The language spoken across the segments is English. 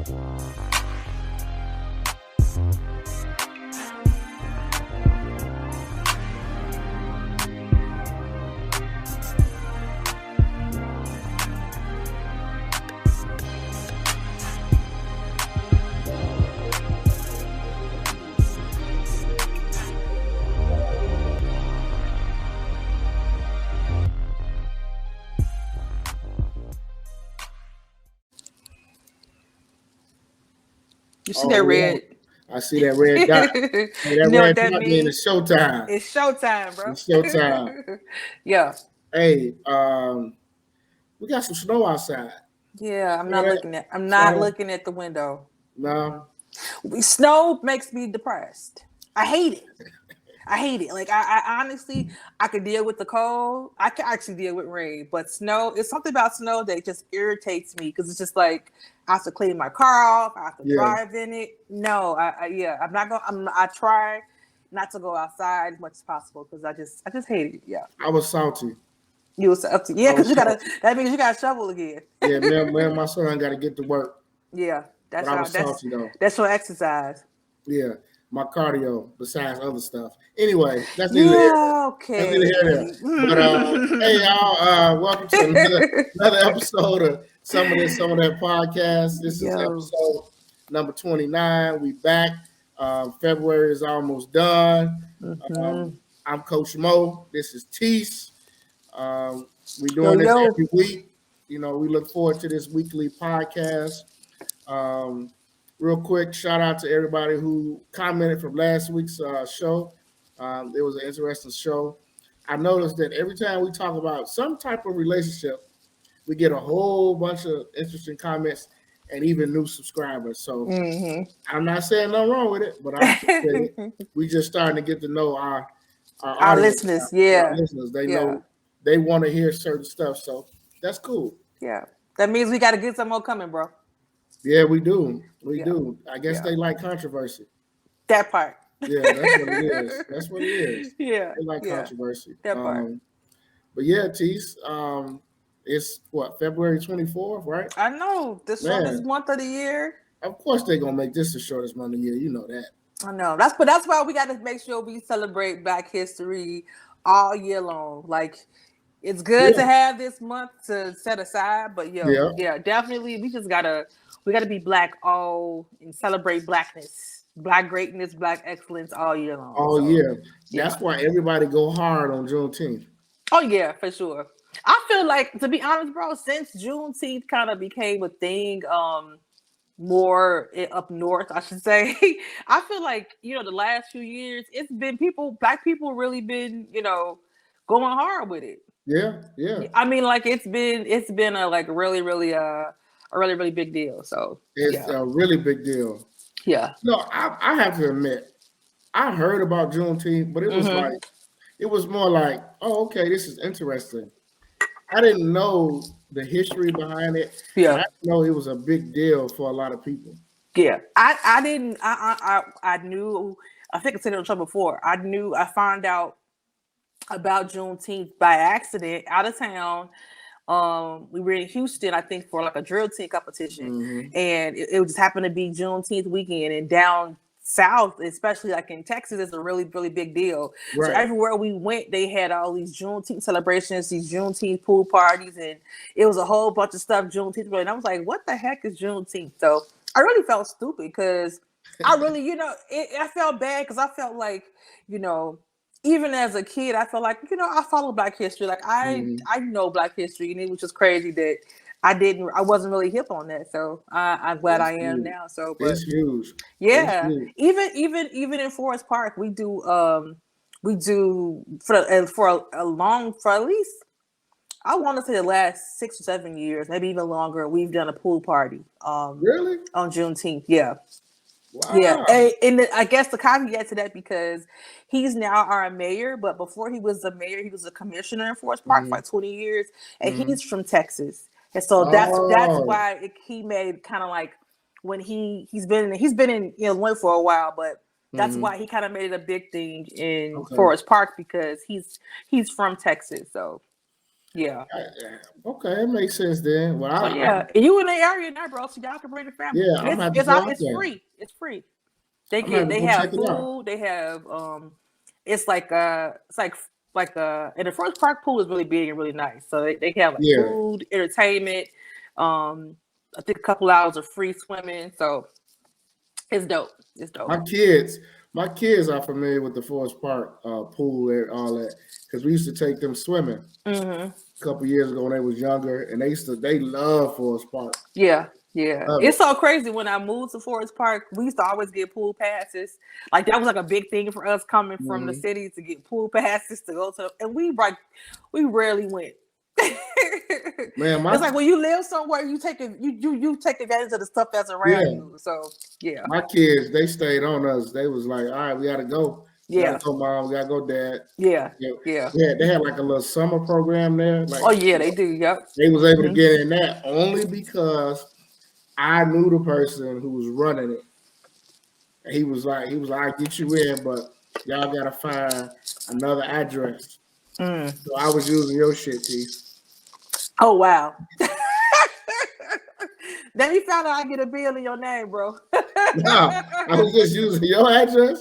You see that red? I see that red dot. Hey, that You know what red that dot means? It's showtime. It's showtime, bro. It's showtime. Yeah. Hey, we got some snow outside. Yeah, I'm not looking at the window. No. Snow makes me depressed. I hate it. Like I honestly, I could deal with the cold. I can actually deal with rain, but snow, it's something about snow that just irritates me because it's just like I have to clean my car off. I have to drive in it. No, I'm not going. I try not to go outside as much as possible because I just hate it. Yeah, I was salty. You was salty. Yeah, because that means you got to shovel again. Yeah, man, my son got to get to work. Yeah, salty though. That's your exercise. Yeah. My cardio, besides other stuff. Anyway, that's okay. That's neither here nor there. But hey, y'all, welcome to another episode of Some of That podcast. This is episode number 29. We back. February is almost done. I'm Coach Moe. This is Tise. We're doing this every week. You know, we look forward to this weekly podcast. Real quick, shout out to everybody who commented from last week's show. It was an interesting show. I noticed that every time we talk about some type of relationship, we get a whole bunch of interesting comments and even new subscribers. So I'm not saying nothing wrong with it, but we just starting to get to know our listeners. Our listeners. They know they want to hear certain stuff. So that's cool. Yeah. That means we got to get some more coming, bro. Yeah, we do. We do. I guess they like controversy. That part. Yeah, that's what it is. That's what it is. Yeah. They like controversy. That part. But yeah, Tise, it's what, February 24th, right? I know. The shortest month of the year. Of course they're gonna make this the shortest month of the year. You know that. I know. That's why we gotta make sure we celebrate Black history all year long. Like, it's good to have this month to set aside, but definitely we gotta be Black all and celebrate Blackness, Black greatness, Black excellence all year long. All year. That's why everybody go hard on Juneteenth. Oh yeah, for sure. I feel like, to be honest, bro, since Juneteenth kind of became a thing, more up north, I should say, I feel like, the last few years it's been Black people really been, going hard with it. Yeah. I mean, like it's been a like really big deal. So it's a really big deal. Yeah. No, I have to admit, I heard about Juneteenth, but it was it was more like, oh, okay, this is interesting. I didn't know the history behind it. Yeah. I didn't know it was a big deal for a lot of people. Yeah. I didn't. I knew. I think I said it on the show before. I found out about Juneteenth by accident out of town. We were in Houston, I think, for like a drill team competition, and it just happened to be Juneteenth weekend. And down south, especially like in Texas, it's a really big deal. Right. So everywhere we went, they had all these Juneteenth celebrations, these Juneteenth pool parties, and it was a whole bunch of stuff Juneteenth. And I was like, "What the heck is Juneteenth?" So I really felt stupid because I really, I felt bad because I felt like, even as a kid, I felt like, I follow Black history. Like I know Black history, and it was just crazy that I wasn't really hip on that. So I'm glad I am now. So but, it's huge. Yeah. It's huge. Even in Forest Park, we do for at least, I want to say the last 6 or 7 years, maybe even longer, we've done a pool party. Really? On Juneteenth. Yeah. Wow. Yeah, and I guess the caveat to that, because he's now our mayor, but before he was a mayor, he was a commissioner in Forest Park for like 20 years, and he's from Texas, and so that's why he made kind of like, when he's been in Illinois for a while, but that's why he kind of made it a big thing in Forest Park, because he's from Texas. So Yeah. Okay, it makes sense then. Well, And you in the area now, bro, so y'all can bring the family. Yeah, I'm gonna have to go out it's there. free. It's free. They have food. They have it's like and the first park pool is really big and really nice. So they have like food, entertainment. I think a couple hours of free swimming. So it's dope. It's dope. My kids are familiar with the Forest Park pool and all that because we used to take them swimming a couple years ago when they was younger, and they love Forest Park. Yeah. It's so crazy. When I moved to Forest Park, we used to always get pool passes. Like that was like a big thing for us coming from the city to get pool passes to go to, and we rarely went. Man, it's like when you live somewhere, you take advantage of the stuff that's around you. So my kids, they stayed on us. They was like, all right, we gotta go. We gotta go, Mom. We gotta go, Dad. Yeah. They had like a little summer program there. Like, they do. Yep. They was able to get in that only because I knew the person who was running it. He was like, I get you in, but y'all gotta find another address. So I was using your shit, Tise. Oh wow. Then you found out I get a bill in your name, bro. No, I was just using your address.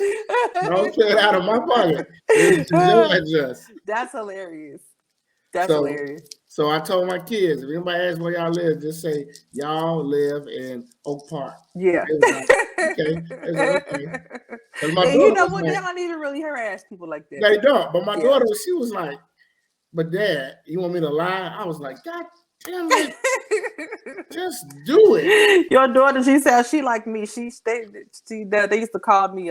Don't pay it out of my pocket. It was your address. That's hilarious. Hilarious. So I told my kids, if anybody asks where y'all live, just say y'all live in Oak Park. Yeah. Like, okay. Okay. You know what? They don't even really harass people like that. They don't. But my daughter, she was like, but Dad, you want me to lie? I was like, God damn it. Just do it. Your daughter, she said she like me. They used to call me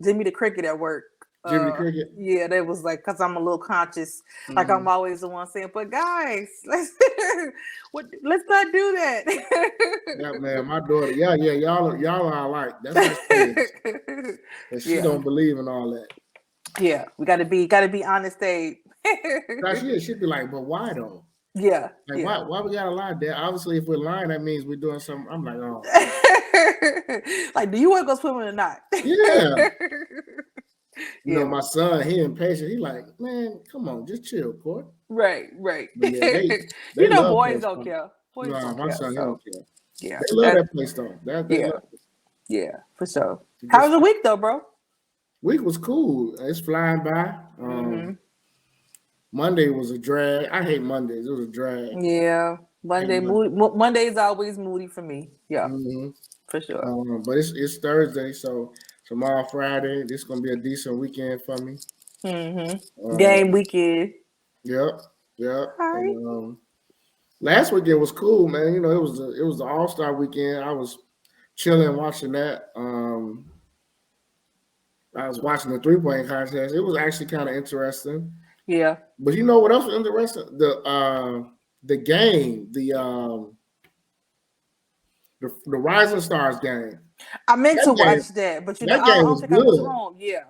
Jimmy the Cricket at work. Jimmy the Cricket? Yeah, they was like, because I'm a little conscious. Like I'm always the one saying, but guys, let's not do that. Yeah, man, my daughter, y'all are alike. That's what she don't believe in all that. Yeah, we gotta be honest, Dave. She'd be like, but why though? Yeah. Like why we gotta lie, Dad? Obviously, if we're lying, that means we're doing something. I'm like, oh. Like, do you want to go swimming or not? Yeah. You know, my son, he impatient. He like, man, come on, just chill, Court. Right. They you know, boys don't care. My son, he don't care. Yeah. They love that place though. Yeah, for sure. How was the week though, bro? Week was cool. It's flying by. Monday was a drag. I hate Mondays. It was a drag. Yeah. Monday is always moody for me. Yeah. For sure. But it's Thursday, so tomorrow Friday. This is gonna be a decent weekend for me. Game weekend. Yep. Right. Last weekend was cool, man. You know, it was the ALLSTAR Weekend. I was chilling watching that. I was watching the 3-point contest. It was actually kind of interesting. Yeah. But you know what else was interesting? The game, the Rising Stars game. I meant to watch that, but that game was good. I was wrong. Yeah.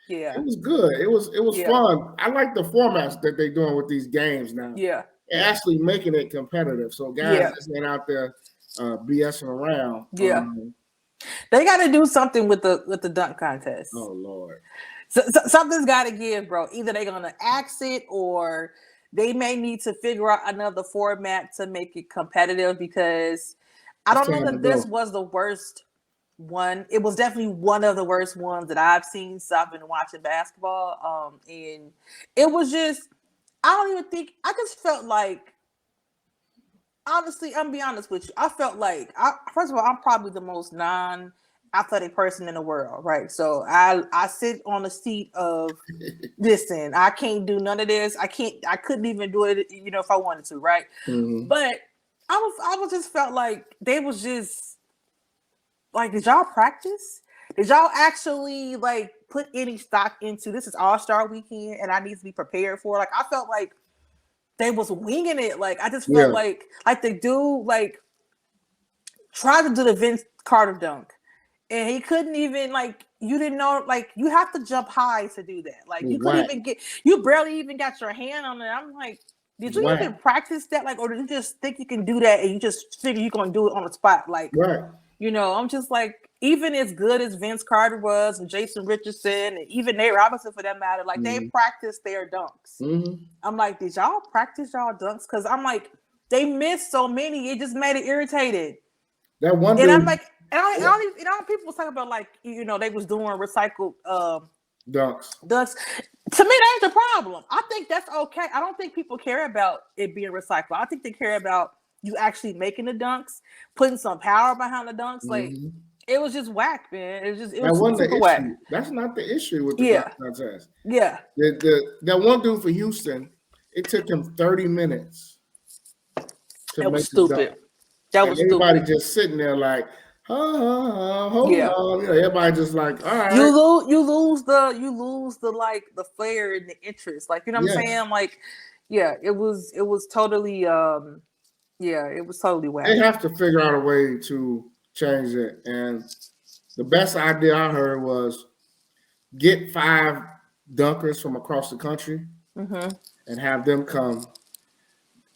It was good. It was fun. I like the formats that they're doing with these games now. Yeah. And actually making it competitive. So guys just ain't out there BSing around. Yeah. They got to do something with the dunk contest. Oh Lord. So something's got to give, bro. Either they're gonna axe it, or they may need to figure out another format to make it competitive. Because I don't know that this was the worst one. It was definitely one of the worst ones that I've seen since I've been watching basketball. And it was just, I just felt like, honestly, I'm gonna be honest with you. I felt like, first of all, I'm probably the most non-athletic person in the world, right? So I sit on the seat of, listen, I can't do none of this. I couldn't even do it, if I wanted to, right? But I was just felt like they was just like, did y'all practice? Did y'all actually like put any stock into this is ALLSTAR Weekend and I need to be prepared for it? Like I felt like they was winging it. Like I just felt like the dude like tried to do the Vince Carter dunk, and he couldn't even you didn't know you have to jump high to do that. Like you couldn't even you barely even got your hand on it. I'm like, did you even practice that? Or did you just think you can do that and you just figure you're gonna do it on the spot? I'm just like, even as good as Vince Carter was and Jason Richardson and even Nate Robinson for that matter, like they practiced their dunks. I'm like, did y'all practice y'all dunks? Because I'm like, they missed so many, it just made it irritated. That one and dude, I'm like, and I don't even, people was talking about like, they was doing recycled dunks. To me, that ain't the problem. I think that's okay. I don't think people care about it being recycled. I think they care about you actually making the dunks, putting some power behind the dunks. Like, it was just whack, man. It was super whack. That's not the issue with the dunk contest. Yeah. That one dude for Houston, it took him 30 minutes to that make was stupid. That was everybody stupid. Just sitting there like, hold on. Everybody just like, all right. You lose the like the flair and the interest. Like, you know what I'm saying? Like, it was totally it was totally whack. They have to figure out a way to change it. And the best idea I heard was get 5 dunkers from across the country and have them come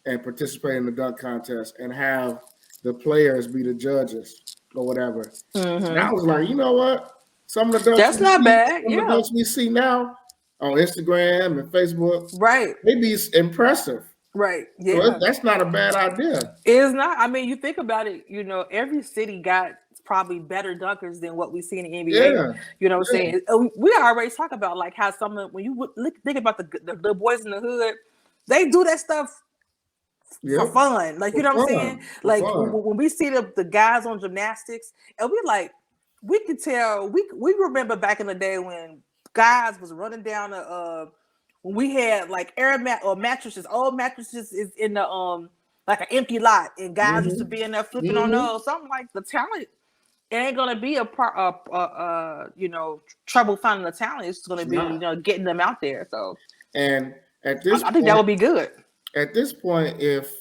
and participate in the dunk contest and have the players be the judges or whatever. And I was like, you know what? Some of the dunks that's not bad. Some of the dunks we see now on Instagram and Facebook, right? They be impressive. Right. Yeah. So that's not a bad idea. It's not. I mean, you think about it, every city got probably better dunkers than what we see in the NBA. Yeah. You know what I'm saying? We already talk about like how when you think about the boys in the hood, they do that stuff for fun. Like, you know what I'm saying? Like when we see the guys on gymnastics, and we could tell, we remember back in the day when guys was running down when we had like mattresses, old mattresses is in the like an empty lot, and guys used to be in there flipping on those. So I'm like, the talent, it ain't gonna be trouble finding the talent. It's gonna be getting them out there. So, and at this, I think that would be good. At this point, if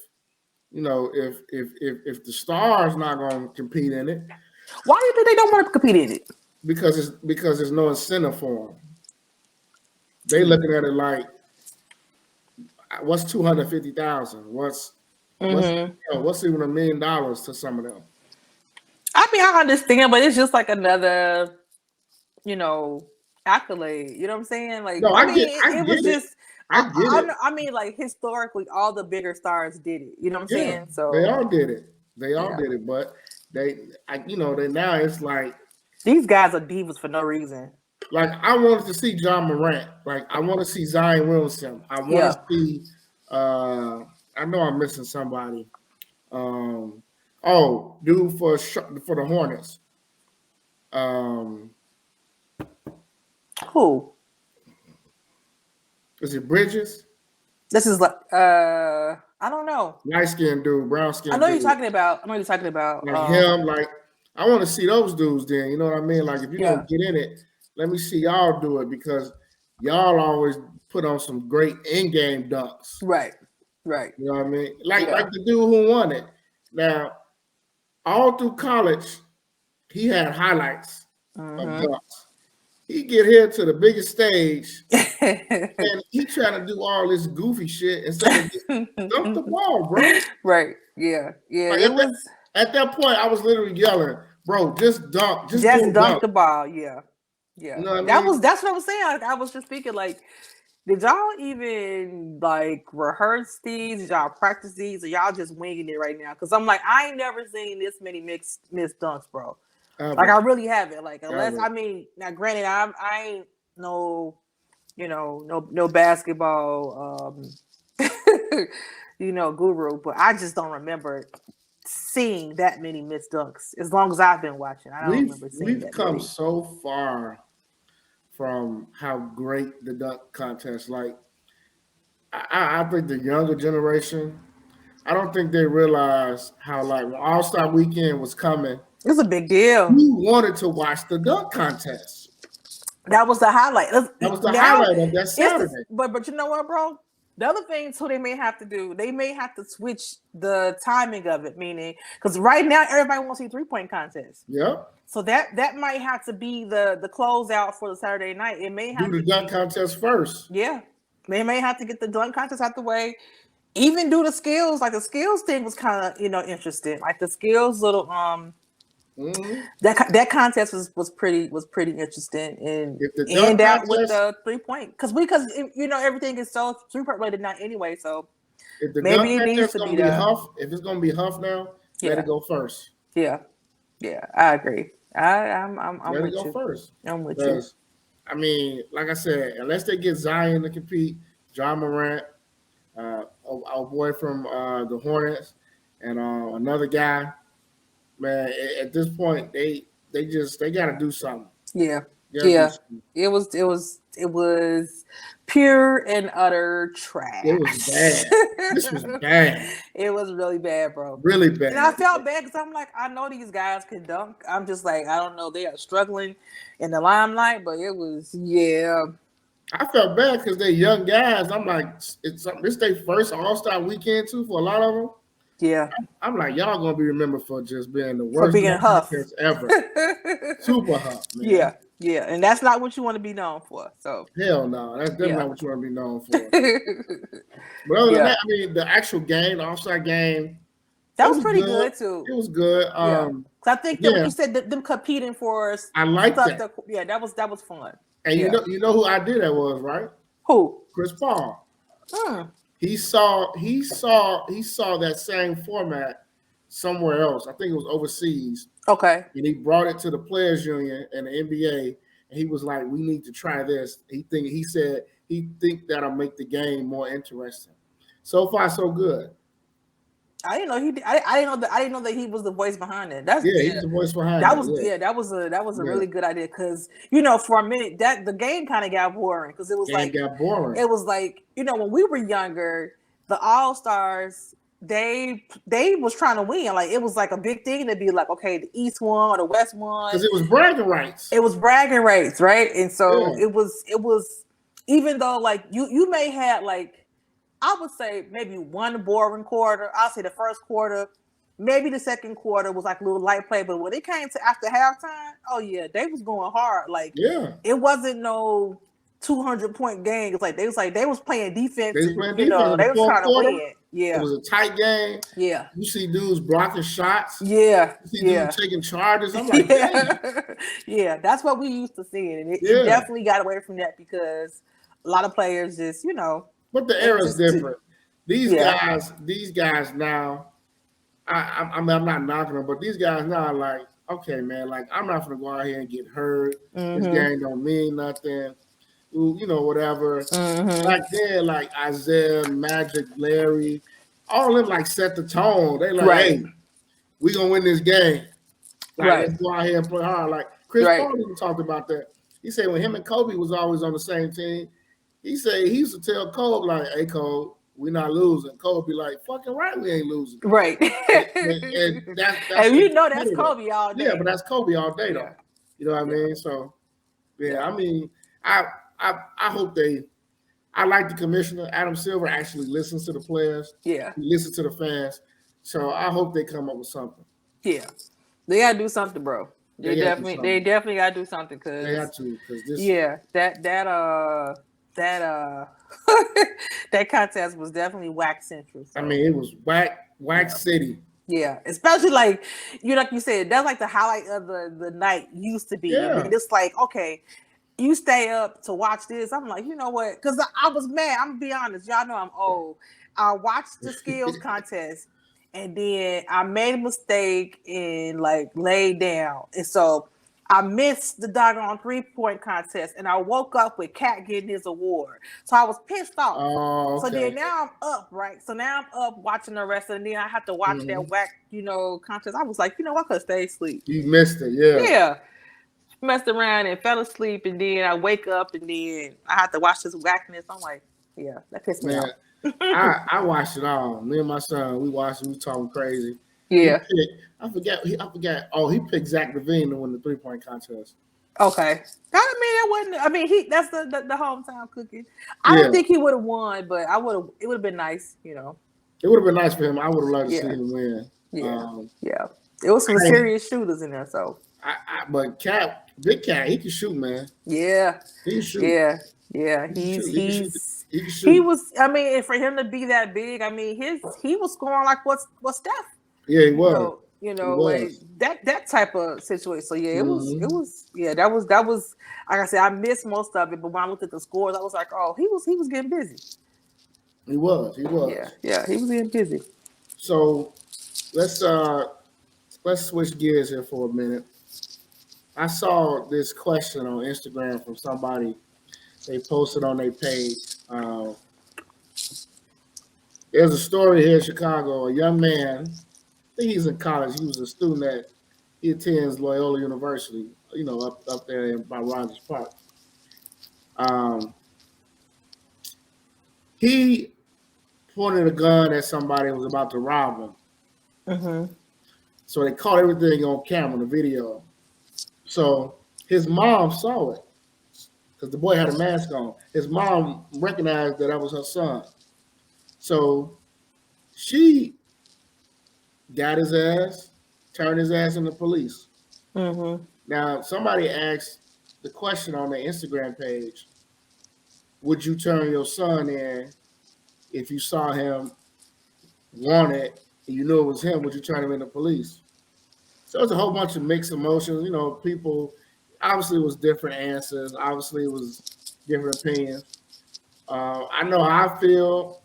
the Stars not gonna compete in it, why do you think they don't want to compete in it? Because there's no incentive for them. They looking at it like, what's $250,000? What's even $1 million to some of them? I mean, I understand, but it's just like another, accolade. You know what I'm saying? Like, no, I mean, like historically, all the bigger stars did it. You know what I'm saying? So they all did it. They all did it, but they now it's like these guys are divas for no reason. Like, I wanted to see John Morant. Like, I want to see Zion Williamson. I want to see. I know I'm missing somebody. Dude for the Hornets. Who? Is it Bridges? This is like I don't know. Light-skinned dude, brown-skinned. I know you're talking about. Like him. Like, I want to see those dudes. Then, you know what I mean? Like, if you're gonna get in it, let me see y'all do it, because y'all always put on some great in-game dunks. Right. You know what I mean? Like the dude who won it. Now, all through college, he had highlights of dunks. He get here to the biggest stage, and he trying to do all this goofy shit instead of just dunk the ball, bro. Right. Yeah. Like, at that point, I was literally yelling, bro, just dunk. Just dunk the ball. Yeah. Yeah. You know what I mean? That's what I was saying. I was just thinking, like, did y'all even like rehearse these? Did y'all practice these? Or y'all just winging it right now? Because I'm like, I ain't never seen this many missed dunks, bro. Like, I really haven't. Like, unless I mean, now granted, I ain't no basketball guru, but I just don't remember seeing that many missed dunks. As long as I've been watching, I don't remember seeing that. We've come so far from how great the dunk contest. Like, I think the younger generation, I don't think they realize how, like, when All-Star Weekend was coming, it was a big deal. You wanted to watch the dunk contest. That was the highlight. That was the highlight of that Saturday. But you know what, bro? The other thing too, they may have to do, they may have to switch the timing of it, meaning, because right now everybody wants to see 3-point contest. Yep. So that might have to be the closeout for the Saturday night. It may have do the dunk contest first. Yeah, they may have to get the dunk contest out the way. Even do the skills. Like, the skills thing was kind of interesting. Like, the skills little That contest was pretty interesting, and if the dunk out contest, with the 3-point because everything is so 3-point related now anyway. So if the maybe dunk it needs contest to be gonna be Huff, if it's gonna be Huff now, let it go first. Yeah, I agree. I'm let with it go you. first. I'm with you. I mean, like I said, unless they get Zion to compete, John Morant, our boy from the Hornets, and another guy, man, at this point they got to do something. Yeah. It was pure and utter trash. It was bad. This was bad. It was really bad, bro. Really bad. And I felt bad because I'm like, I know these guys can dunk. I'm just like, I don't know, they are struggling in the limelight, but it was I felt bad because they're young guys. I'm like, this their first ALLSTAR Weekend too for a lot of them. Yeah. I'm like, y'all gonna be remembered for just being the worst Huff ever. Super Huff, man. Yeah, and that's not what you want to be known for. So hell no, that's definitely not what you want to be known for. But other than that, I mean, the actual game, the ALLSTAR game, that was pretty good too. It was good. Cause I think that what you said, them competing for us. I like that. That was fun. And you know who I did that was, right? Who? Chris Paul. He saw that same format somewhere else. I think it was overseas. Okay. And he brought it to the Players Union and the NBA, and he was like, "We need to try this." He said he think that'll make the game more interesting. So far, so good. I didn't know I didn't know that he was the voice behind it. He's the voice behind it. That was a really good idea because for a minute that the game kind of got boring because it was It was like when we were younger, the All-Stars they was trying to win. Like it was like a big thing to be like, okay, the East won or the West won because it was bragging rights. It was bragging rights, right? And so it was even though like you may have like. I would say maybe one boring quarter. I'll say the first quarter, maybe the second quarter was like a little light play. But when it came to after halftime, oh yeah, they was going hard. Like it wasn't no 200-point game. It's like they was playing defense. They was trying to win. Yeah, it was a tight game. Yeah, you see dudes blocking shots. Yeah, you see dudes taking charges. I'm like, yeah, that's what we used to see, and it definitely got away from that because a lot of players just But the era is different. These guys now, I'm not knocking them, but these guys now are like, okay, man, like I'm not gonna go out here and get hurt. This game don't mean nothing. Whatever. Like then, like Isaiah, Magic, Larry, all of them like set the tone. They like, hey, we gonna win this game. Like let's go out here and play hard. Like Chris Paul even talked about that. He said when him and Kobe was always on the same team. He said he used to tell Kobe like, "Hey Kobe, we're not losing." Kobe be like, "Fucking right, we ain't losing." Right. and that's that's Kobe all day. Yeah, but that's Kobe all day though. You know what I mean? So I mean, I hope I like the commissioner. Adam Silver actually listens to the players. Yeah. He listens to the fans. So I hope they come up with something. Yeah. They gotta do something, bro. They definitely gotta do something because they have to because this that contest was definitely whack central. So. I mean, it was whack city. Yeah, especially like you said, that's like the highlight of the night used to be. Yeah. I mean, it's like, okay, you stay up to watch this. I'm like, you know what? Because I was mad. I'm gonna be honest. Y'all know I'm old. I watched the skills contest and then I made a mistake and like laid down. And so I missed the doggone 3-point contest, and I woke up with Cat getting his award. So I was pissed off. Oh, okay. So then now I'm up, right? So now I'm up watching the rest, and then I have to watch that whack, contest. I was like, I could stay asleep. You missed it, yeah. Yeah. Messed around and fell asleep, and then I wake up, and then I have to watch this whackness. I'm like, yeah, that pissed me off. I watched it all. Me and my son, we watched it. We talking crazy. Yeah. I forgot. Oh, he picked Zach LaVine to win the 3-point contest. Okay. That's the hometown cookie. I don't think he would have won, but it would have been nice, It would have been nice for him. I would have liked to see him win. Yeah. It was some serious shooters in there, so. But Big Cat, he can shoot, man. Yeah. He can shoot. Yeah. He was. I mean, and for him to be that big, I mean, he was scoring like what Steph. Yeah, he was. You It know, like was. that type of situation. So yeah, Mm-hmm. that was like I said, I missed most of it, but when I looked at the scores, I was like, oh, he was getting busy. He was. He Yeah, was. yeah, he was getting busy. So let's switch gears here for a minute. I saw this question on Instagram from somebody. They posted on their page. There's a story here in Chicago. A young man, I think he's in college. He was a student he attends Loyola University. You know, up there by Rogers Park. He pointed a gun at somebody who was about to rob him. Mm-hmm. So they caught everything on camera, the video. So his mom saw it because the boy had a mask on. His mom recognized that was her son. So she got his ass, turned his ass into police. Mm-hmm. Now, somebody asked the question on their Instagram page, would you turn your son in if you saw him wanted and you knew it was him, would you turn him into police? So it's a whole bunch of mixed emotions. You know, people, obviously it was different answers. Obviously it was different opinions. I know how I feel,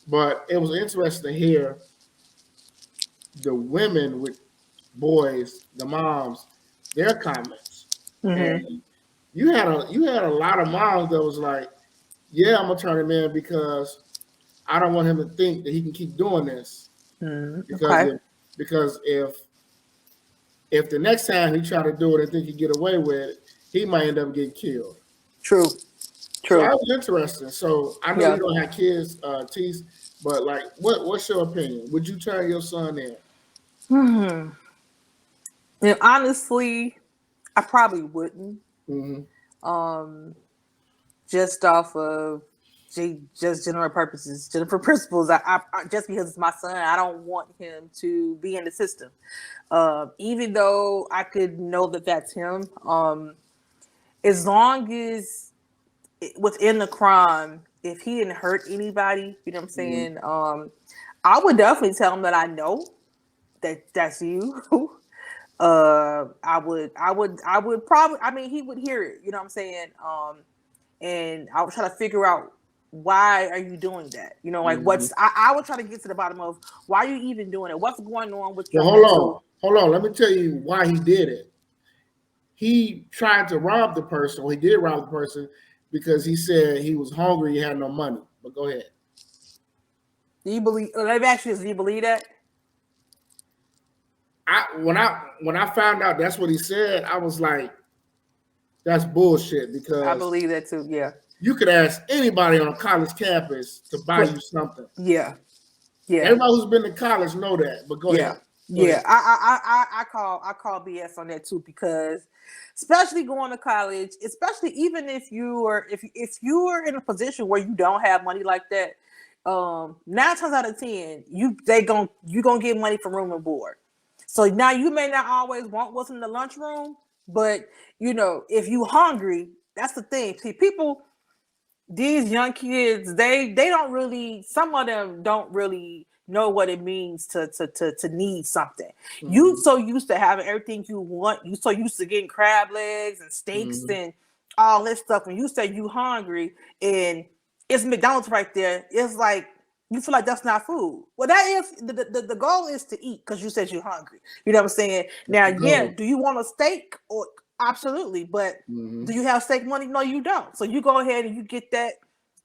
but it was interesting to hear the women with boys, the moms, their comments. Mm-hmm. And you had a lot of moms that was like, yeah, I'm gonna turn him in because I don't want him to think that he can keep doing this. Mm-hmm. Because Okay. if the next time he try to do it and think he get away with it, he might end up getting killed. True. So True. that was interesting. So I know Yeah. you don't have kids, Tise, but like, what's your opinion? Would you turn your son in? Hmm. And honestly, I probably wouldn't. Mm-hmm. Just off of just general purposes, general principles. I just because it's my son, I don't want him to be in the system. Even though I could know that that's him, as long as within the crime, if he didn't hurt anybody, you know what I'm Mm-hmm. saying. I would definitely tell him that I know that that's you. I would probably. I mean, he would hear it. You know what I'm saying. And I would try to figure out why are you doing that? You know, like Mm-hmm. I would try to get to the bottom of why are you even doing it? What's going on with your Well, mental? hold on. Let me tell you why he did it. He tried to rob the person. Well, he did rob the person because he said he was hungry. He had no money. But go ahead. Do you believe? Let me ask you this: do you believe that? When I found out that's what he said, I was like, that's bullshit I because believe that too. Yeah. you could ask anybody on a college campus to buy But you something. yeah, yeah, Everybody who's been to college know that. But go yeah, ahead. Go yeah. ahead. I call BS on that too because, especially going to college, especially even if you are in a position where you don't have money like that, 9 times out of 10, you gonna get money from room and board. So now you may not always want what's in the lunchroom, but you know if you hungry, that's the thing. See, people, these young kids, they don't really. Some of them don't really know what it means to need something. You Mm-hmm. so used to having everything you want. You so used to getting crab legs and steaks Mm-hmm. and all this stuff. When you say you hungry and it's McDonald's right there, it's like you feel like that's not food. Well, that is the goal is to eat because you said you're hungry. You know what I'm saying? That's Now, the yeah, goal. do you want a steak or absolutely? But Mm-hmm. do you have steak money? No, you don't. So you go ahead and you get that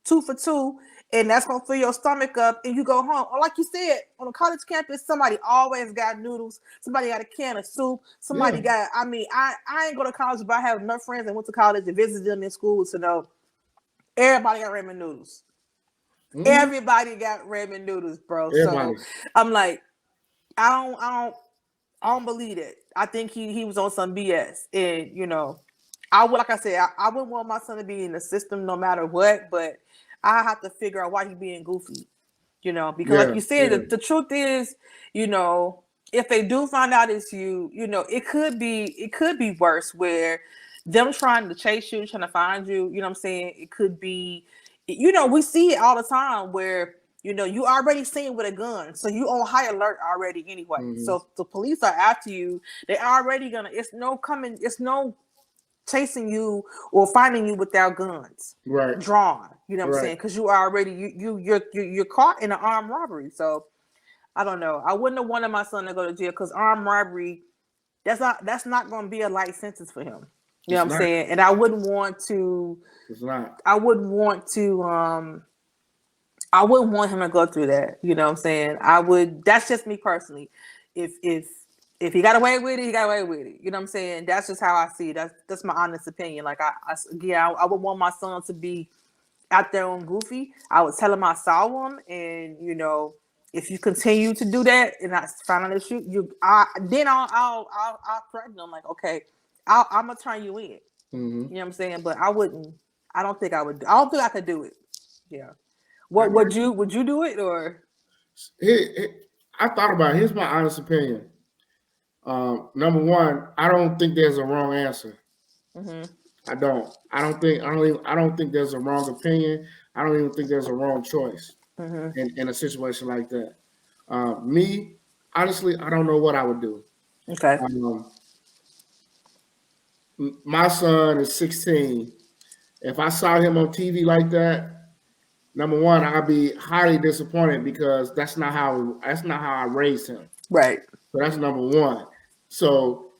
2 for 2, and that's gonna fill your stomach up, and you go home. Or like you said, on a college campus, somebody always got noodles. Somebody got a can of soup. Somebody Yeah. got. I mean, I ain't go to college, but I have enough friends that went to college and visited them in school to know everybody got ramen noodles. Mm-hmm. Everybody got ramen noodles, bro. So Everybody. I'm like, I don't believe it. I think he was on some BS, and you know, I would like I said, I wouldn't want my son to be in the system no matter what, but I have to figure out why he being goofy, you know, because like Yeah. you said, Yeah. the truth is, you know, if they do find out it's you, you know, it could be worse where them trying to chase you, trying to find you, you know what I'm saying? It could be, you know, we see it all the time where you already seen with a gun, so you on high alert already anyway. Mm-hmm. So if the police are after you, they already gonna. It's no chasing you or finding you without guns drawn. You know what I'm saying? Because you already you're caught in an armed robbery. So I don't know. I wouldn't have wanted my son to go to jail because armed robbery, that's not going to be a light sentence for him. You know what I'm saying? And I wouldn't want to. It's not. I wouldn't want to. I wouldn't want him to go through that. You know what I'm saying? I would. That's just me personally. If he got away with it, he got away with it. You know what I'm saying? That's just how I see it. That's my honest opinion. Like I would want my son to be out there on goofy. I would tell him I saw him, and if you continue to do that and I finally shoot you, then I'll threaten them like, okay, I'm gonna turn you in. Mm-hmm. You know what I'm saying? But I wouldn't. I don't think I would. I don't think I could do it. Yeah. What would you do it or? I thought about it. Here's my honest opinion. Number one, I don't think there's a wrong answer. Mm-hmm. I don't think there's a wrong opinion. I don't even think there's a wrong choice in a situation like that. Me, honestly, I don't know what I would do. Okay. My son is 16. If I saw him on TV like that, number one, I'd be highly disappointed because that's not how I raised him. Right. So that's number one. So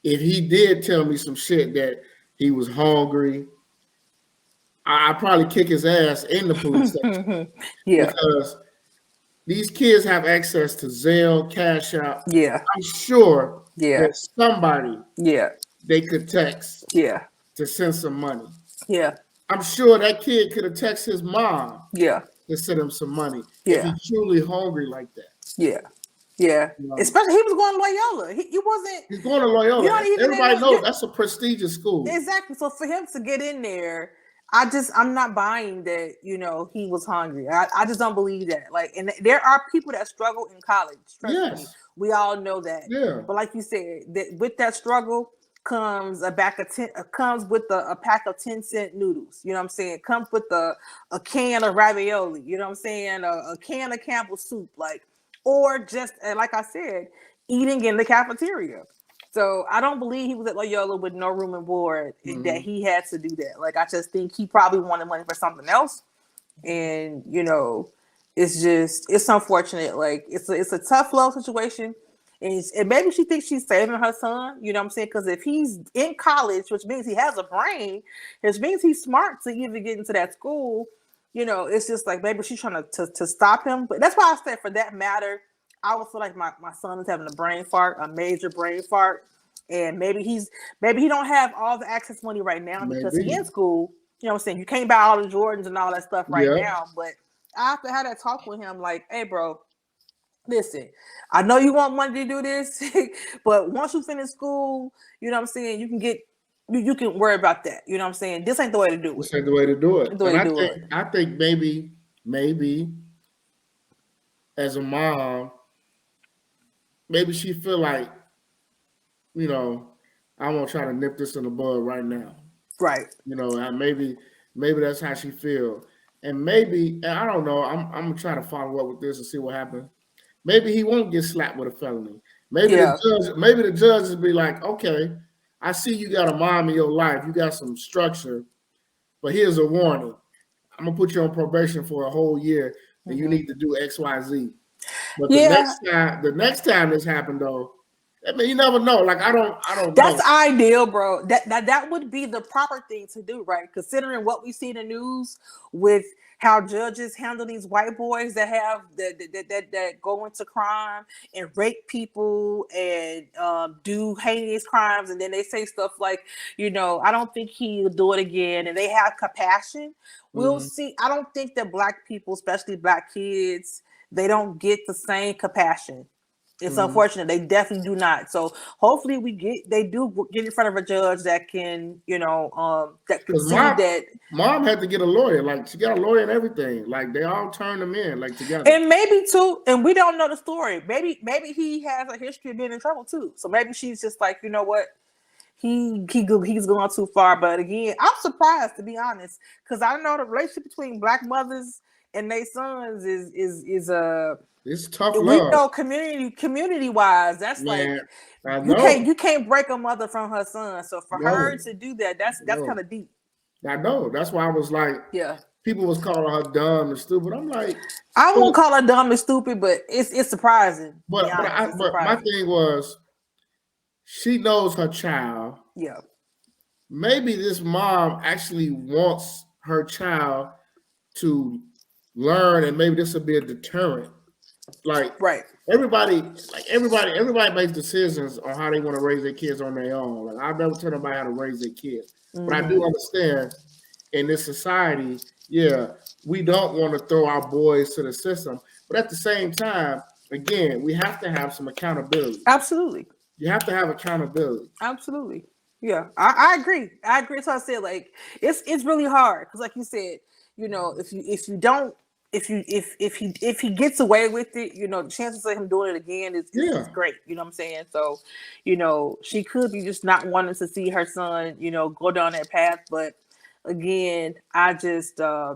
if he did tell me some shit that he was hungry, I'd probably kick his ass in the police station. Yeah. Because these kids have access to Zelle, Cash App. Yeah. I'm sure there's somebody they could text to send some money. Yeah. I'm sure that kid could have texted his mom to send him some money if he's truly hungry like that. Yeah. Yeah. Especially he was going to Loyola. He wasn't. He's going to Loyola. Everybody knows that's a prestigious school. Exactly. So for him to get in there, I'm not buying that, he was hungry. I just don't believe that. Like, and there are people that struggle in college. Trust me. We all know that. Yeah. But like you said, that with that struggle comes with a pack of 10-cent noodles. You know what I'm saying? Comes with a can of ravioli. You know what I'm saying? A can of Campbell's soup. Or just, like I said, eating in the cafeteria. So I don't believe he was at Loyola with no room and board that he had to do that. Like, I just think he probably wanted money for something else. And, it's unfortunate. Like, it's a tough love situation. And maybe she thinks she's saving her son. You know what I'm saying? Because if he's in college, which means he has a brain, which means he's smart to even get into that school, it's just like maybe she's trying to stop him. But that's why I said, for that matter, I would feel like my son is having a brain fart, a major brain fart, and maybe he don't have all the access money right now because he's in school. You know what I'm saying? You can't buy all the Jordans and all that stuff right now. But I have to have that talk with him, like, hey, bro, listen, I know you want money to do this, but once you finish school, you know what I'm saying, you can worry about that. You know what I'm saying? This ain't the way to do it. This ain't the way to do it. I think maybe as a mom, maybe she feel like, I want to try to nip this in the bud right now. Right. Maybe that's how she feel. And maybe, I don't know, I'm going to try to follow up with this and see what happens. Maybe he won't get slapped with a felony. Maybe the judges be like, okay, I see you got a mom in your life. You got some structure, but here's a warning. I'm going to put you on probation for a whole year and you need to do X, Y, Z. But the next time this happened, though, I mean, you never know. Like, I don't That's know. ideal, bro. That would be the proper thing to do, right? Considering what we see in the news with how judges handle these white boys that have that go into crime and rape people and do heinous crimes, and then they say stuff like, I don't think he'll do it again, and they have compassion. We'll see. I don't think that Black people, especially Black kids, they don't get the same compassion. It's unfortunate. They definitely do not. So hopefully they do get in front of a judge that can, that can see that. Mom had to get a lawyer. Like, she got a lawyer and everything. Like, they all turned them in, like, together. And maybe too, and we don't know the story. Maybe he has a history of being in trouble too. So maybe she's just like, you know what? He's going too far. But again, I'm surprised, to be honest, because I know the relationship between Black mothers and they sons is it's tough we love. know community wise, that's like Man, I know. you can't break a mother from her son. So for her to do that, that's kind of deep. I know. That's why I was like, people was calling her dumb and stupid. I'm like, I won't call her dumb and stupid, but it's surprising. But my thing was, she knows her child. Yeah. Maybe this mom actually wants her child to learn, and maybe this will be a deterrent. Like everybody makes decisions on how they want to raise their kids on their own. Like I've never told nobody how to raise their kids, but I do understand in this society, we don't want to throw our boys to the system, but at the same time, again, we have to have some accountability. Absolutely, you have to have accountability. Absolutely, yeah, I agree. I agree. So I said, like, it's really hard because, like you said, if he gets away with it, the chances of him doing it again is great. You know what I'm saying? So, she could be just not wanting to see her son, go down that path. But again, I just I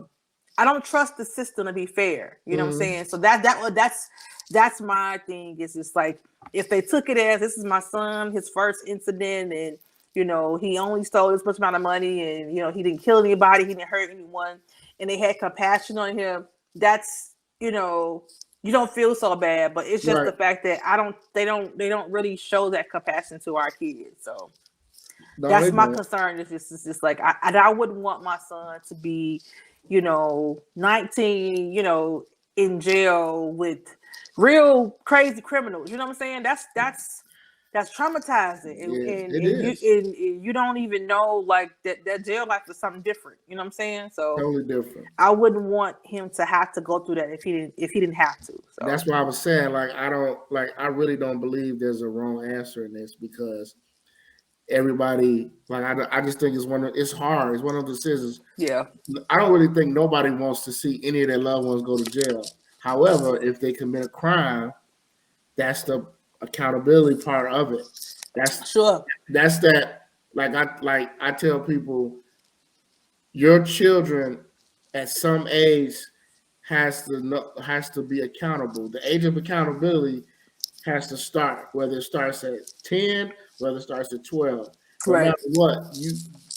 don't trust the system to be fair. You know what I'm saying? So that's my thing. Is just like, if they took it as this is my son, his first incident, and he only stole this much amount of money, and he didn't kill anybody, he didn't hurt anyone, and they had compassion on him. That's you don't feel so bad, but it's just the fact that they don't really show that compassion to our kids. So that's my concern. It's just like I wouldn't want my son to be 19, in jail with real crazy criminals. You know what I'm saying? That's traumatizing, and you don't even know, like, that jail life is something different. You know what I'm saying? So totally different. I wouldn't want him to have to go through that if he didn't have to. So that's why I was saying, like, I really don't believe there's a wrong answer in this, because everybody, like, I just think it's hard. It's one of those decisions. Yeah. I don't really think nobody wants to see any of their loved ones go to jail. However, if they commit a crime, that's the accountability part of it. That's that. Like I tell people, your children at some age has to be accountable. The age of accountability has to start, whether it starts at 10, whether it starts at 12. No matter what,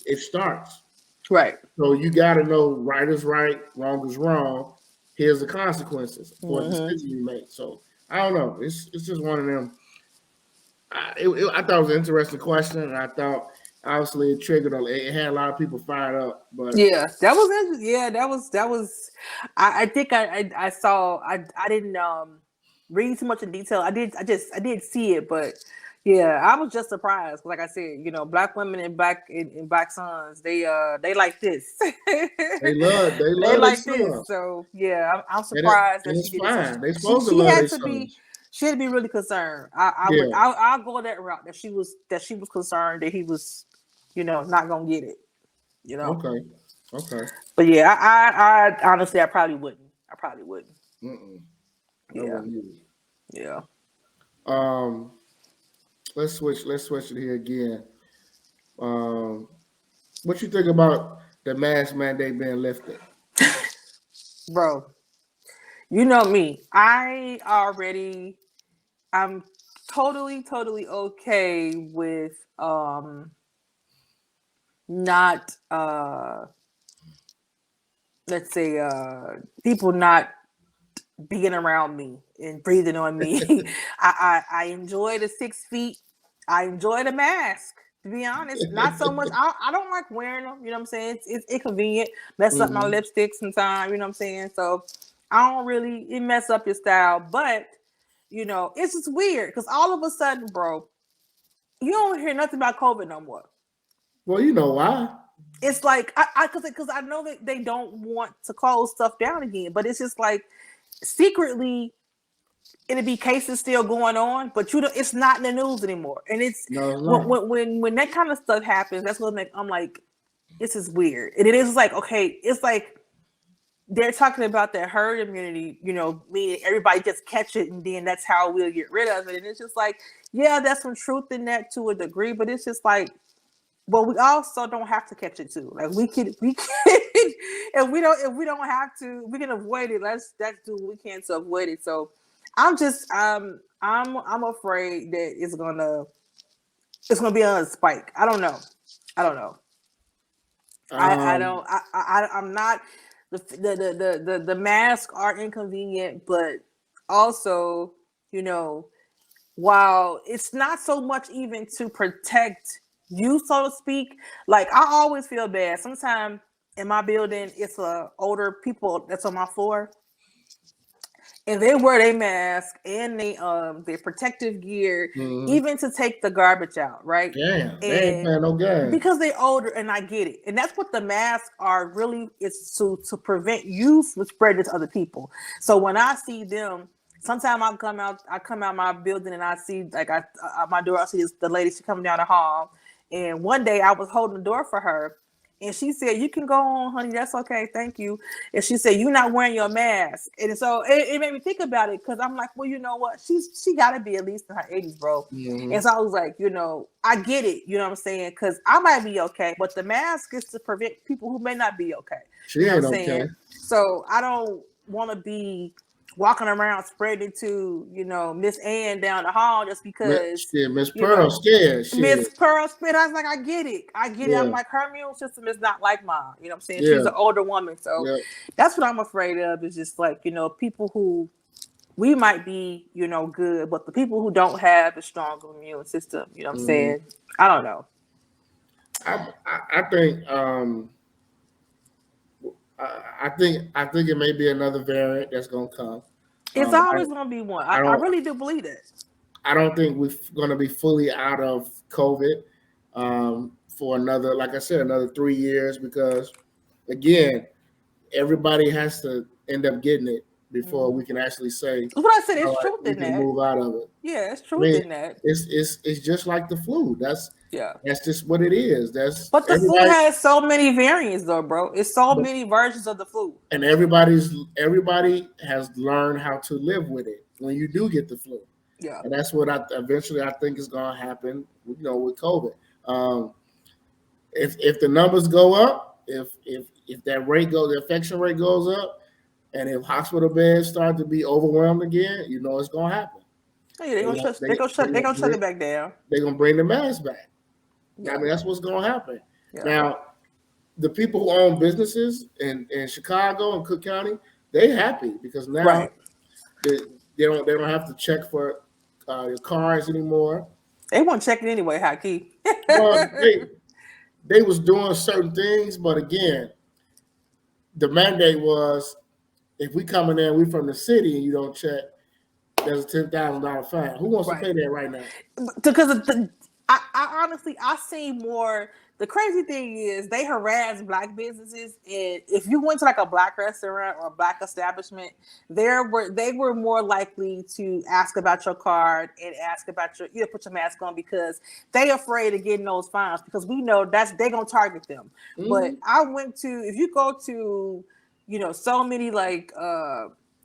it starts. Right. So you got to know right is right, wrong is wrong. Here's the consequences for the decision you make. So I don't know. It's just one of them. I thought it was an interesting question, and I thought obviously it had a lot of people fired up. But yeah, that was interesting. Yeah, that was. I think I saw. I didn't read too much in detail. I did see it, but yeah, I was just surprised. Like I said, Black women and black sons, they like this. they love like this. So yeah, I'm surprised that she did it. They supposed to love their sons. She had to be really concerned. I'll go that route, that she was concerned that he was, not gonna get it. Okay. But yeah, I honestly, I probably wouldn't. Yeah. Let's switch it here again. What you think about the mask mandate being lifted? Bro, you know me. I'm totally okay with not let's say people not being around me and breathing on me. I enjoy the 6 feet. I enjoy the mask, to be honest. Not so much. I don't like wearing them. You know what I'm saying? It's inconvenient. Mess up my lipstick sometimes. You know what I'm saying? So I don't really. It mess up your style, but it's just weird because all of a sudden, bro, you don't hear nothing about COVID no more. Well, you know why? It's like because I know that they don't want to close stuff down again, but it's just like secretly it'll be cases still going on, but it's not in the news anymore. And it's when that kind of stuff happens, that's what I'm like, this is weird. And it is like, okay, it's like they're talking about that herd immunity, meaning everybody just catch it and then that's how we'll get rid of it. And it's just like, yeah, that's some truth in that to a degree, but it's just like, but we also don't have to catch it too. Like we can if we don't have to, we can avoid it. Let's do what we can to avoid it. So I'm just I'm afraid that it's gonna be on a spike. I don't know. I'm not the masks are inconvenient, but also, you know, while it's not so much even to protect you, so to speak, like I always feel bad. Sometimes in my building, it's older people that's on my floor, and they wear their mask and their protective gear, even to take the garbage out, right? Damn, they ain't playing no game. Because they're older, and I get it. And that's what the masks are really, is to prevent you from spreading it to other people. So when I see them, sometimes I come out my building and I see, like, my door, I see the lady, she coming down the hall. And one day I was holding the door for her. And she said, "You can go on, honey. That's okay. Thank you." And she said, "You're not wearing your mask." And so it made me think about it, because I'm like, well, you know what? She got to be at least in her 80s, bro. And so I was like, I get it. You know what I'm saying? Because I might be okay, but the mask is to prevent people who may not be okay. She ain't okay. So I don't want to be walking around spreading to, Miss Ann down the hall just because Miss Pearl scared. Miss Pearl scared. I was like, I get it. I'm like, her immune system is not like mine. You know what I'm saying? Yeah. She's an older woman. So that's what I'm afraid of, is just like, people who we might be, good, but the people who don't have a strong immune system, you know what I'm saying? I don't know. I think it may be another variant that's going to come. It's always going to be one. I really do believe that. I don't think we're going to be fully out of COVID for another, like I said, another 3 years, because, again, everybody has to end up getting it before we can actually say. That's what I said. It's truth in that. Move out of it. Yeah, it's truth in that. It's just like the flu. That's just what it is. But the flu has so many variants, though, bro. It's so many versions of the flu. And everybody has learned how to live with it when you do get the flu. Yeah. And that's what eventually I think is going to happen, with COVID. If the numbers go up, if the infection rate goes up, and if hospital beds start to be overwhelmed again, it's going to happen. Yeah, they're going to shut it back down. They're going to bring the mask back. Yeah. I mean, that's what's going to happen. Yeah. Now, the people who own businesses in Chicago and Cook County, they happy, because now they don't have to check for your cars anymore. They won't check it anyway, Haki. Well, they was doing certain things, but again, the mandate was, if we come in there, we from the city, and you don't check, there's a $10,000 fine. Who wants to pay that right now? Because I honestly, I see more. The crazy thing is, they harass Black businesses, and if you went to like a Black restaurant or a Black establishment, they were more likely to ask about your card and ask about you put your mask on, because they afraid of getting those fines, because we know they gonna target them. But I went to, if you go to, so many like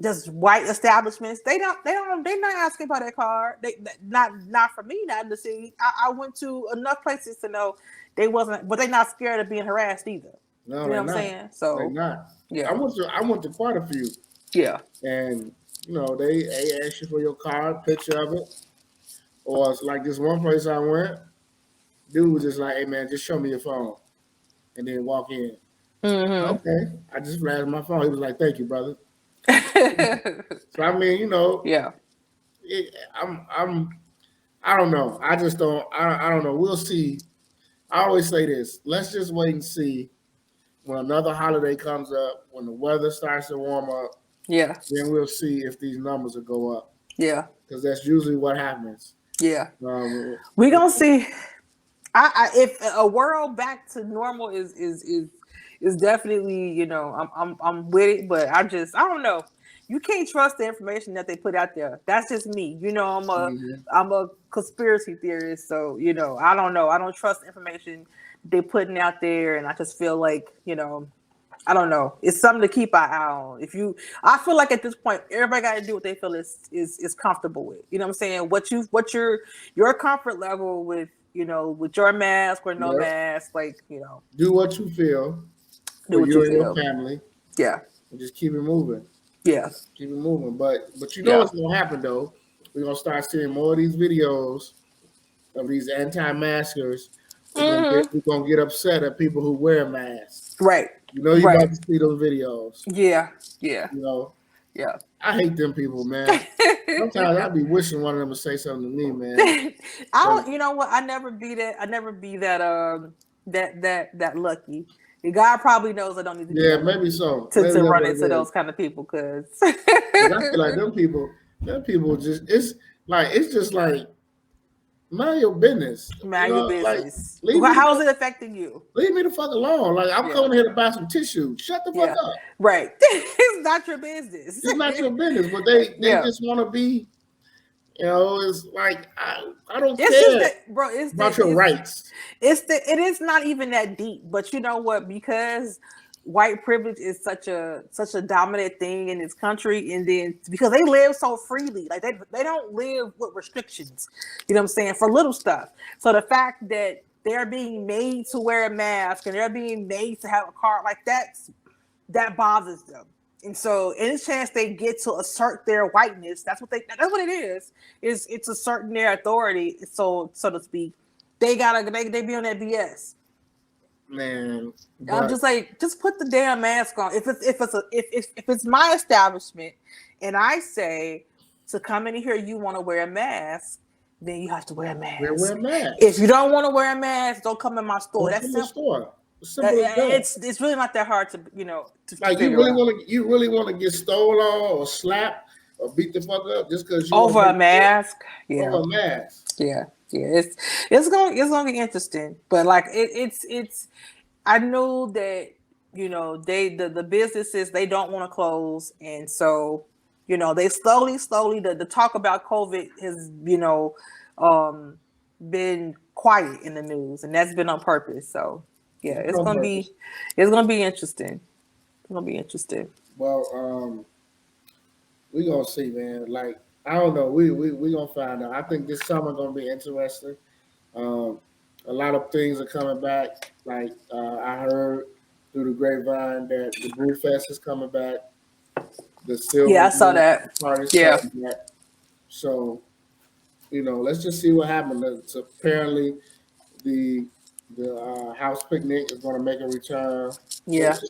just white establishments, they're not asking about that card. They not for me, not in the city. I went to enough places to know they wasn't, but they're not scared of being harassed either. No, you know what I'm saying? So they're not. Yeah, I went to quite a few. Yeah, and they ask you for your card, picture of it, or it's like this one place I went, dude was just like, "Hey man, just show me your phone," and then walk in. Okay, I just flashed my phone. He was like, "Thank you, brother." So I mean, yeah. I don't know. I just don't. I don't know. We'll see. I always say this. Let's just wait and see when another holiday comes up, when the weather starts to warm up. Yeah. Then we'll see if these numbers will go up. Yeah. Because that's usually what happens. Yeah. We're gonna see. If a world back to normal is definitely, I'm with it, but I don't know. You can't trust the information that they put out there. That's just me. I'm a conspiracy theorist, so I don't know. I don't trust the information they're putting out there, and I just feel like, I don't know. It's something to keep an eye on. I feel like at this point, everybody got to do what they feel is comfortable with. You know what I'm saying? What your comfort level with you know, with your mask or no Yep. mask, like, you know, Do what you feel do for what you you and your feel. family, Yeah. and just keep it moving. Yeah. Keep it moving. But you know Yeah. what's gonna happen though? We're gonna start seeing more of these videos of these anti-maskers. Mm-hmm. We're gonna get upset at people who wear masks. Right. You know, you Right. about to see those videos. Yeah. Yeah. You know, Yeah. I hate them people, man. Sometimes I be wishing one of them would say something to me, man. I don't. You know what? I never be that. I never be that. That lucky. God probably knows I don't need to be Yeah, that maybe lucky so. Maybe to that's run what it into is. those kind of people. Because I feel like them people just it's just like mind your business. You mind your know, like business. leave me How is it affecting you? the fuck alone. Like I'm Yeah. coming here to buy some tissue. Shut the fuck Yeah. up. Right. It's not your business. It's not your business. But they Yeah. just want to be. You know, it's like I don't It's just care that, bro. about your rights. It is not even that deep. But you know what? Because white privilege is such a dominant thing in this country, and then because they live so freely, like they don't live with restrictions. You know what I'm saying? For little stuff. So the fact that they're being made to wear a mask and they're being made to have a car, like that bothers them. And so any chance they get to assert their whiteness, that's what it is. It's asserting their authority, so to speak. They be on that BS. Man, I'm just like, just put the damn mask on. If it's my establishment and I say to come in here you want to wear a mask, then you have to wear a mask. wear masks. If you don't want to wear a mask, don't come in my store. That's simple. Store. Simple as that. It's really not that hard to like you really want to get stolen or slapped or beat the fuck up just because you over a mask. Yeah. Over a mask. Yeah. It's gonna get interesting. But like it's I know that the businesses, they don't want to close, and so they slowly the talk about COVID has been quiet in the news, and that's been on purpose. So yeah, it's gonna be interesting. It's gonna be interesting. Well, we gonna see, man. Like I don't know, we gonna find out. I think this summer gonna be interesting. A lot of things are coming back. Like I heard through the grapevine that the Brew Fest is coming back. The Silver I saw that. Coming back. So, let's just see what happens. So apparently, the house picnic is going to make a return. Yeah. So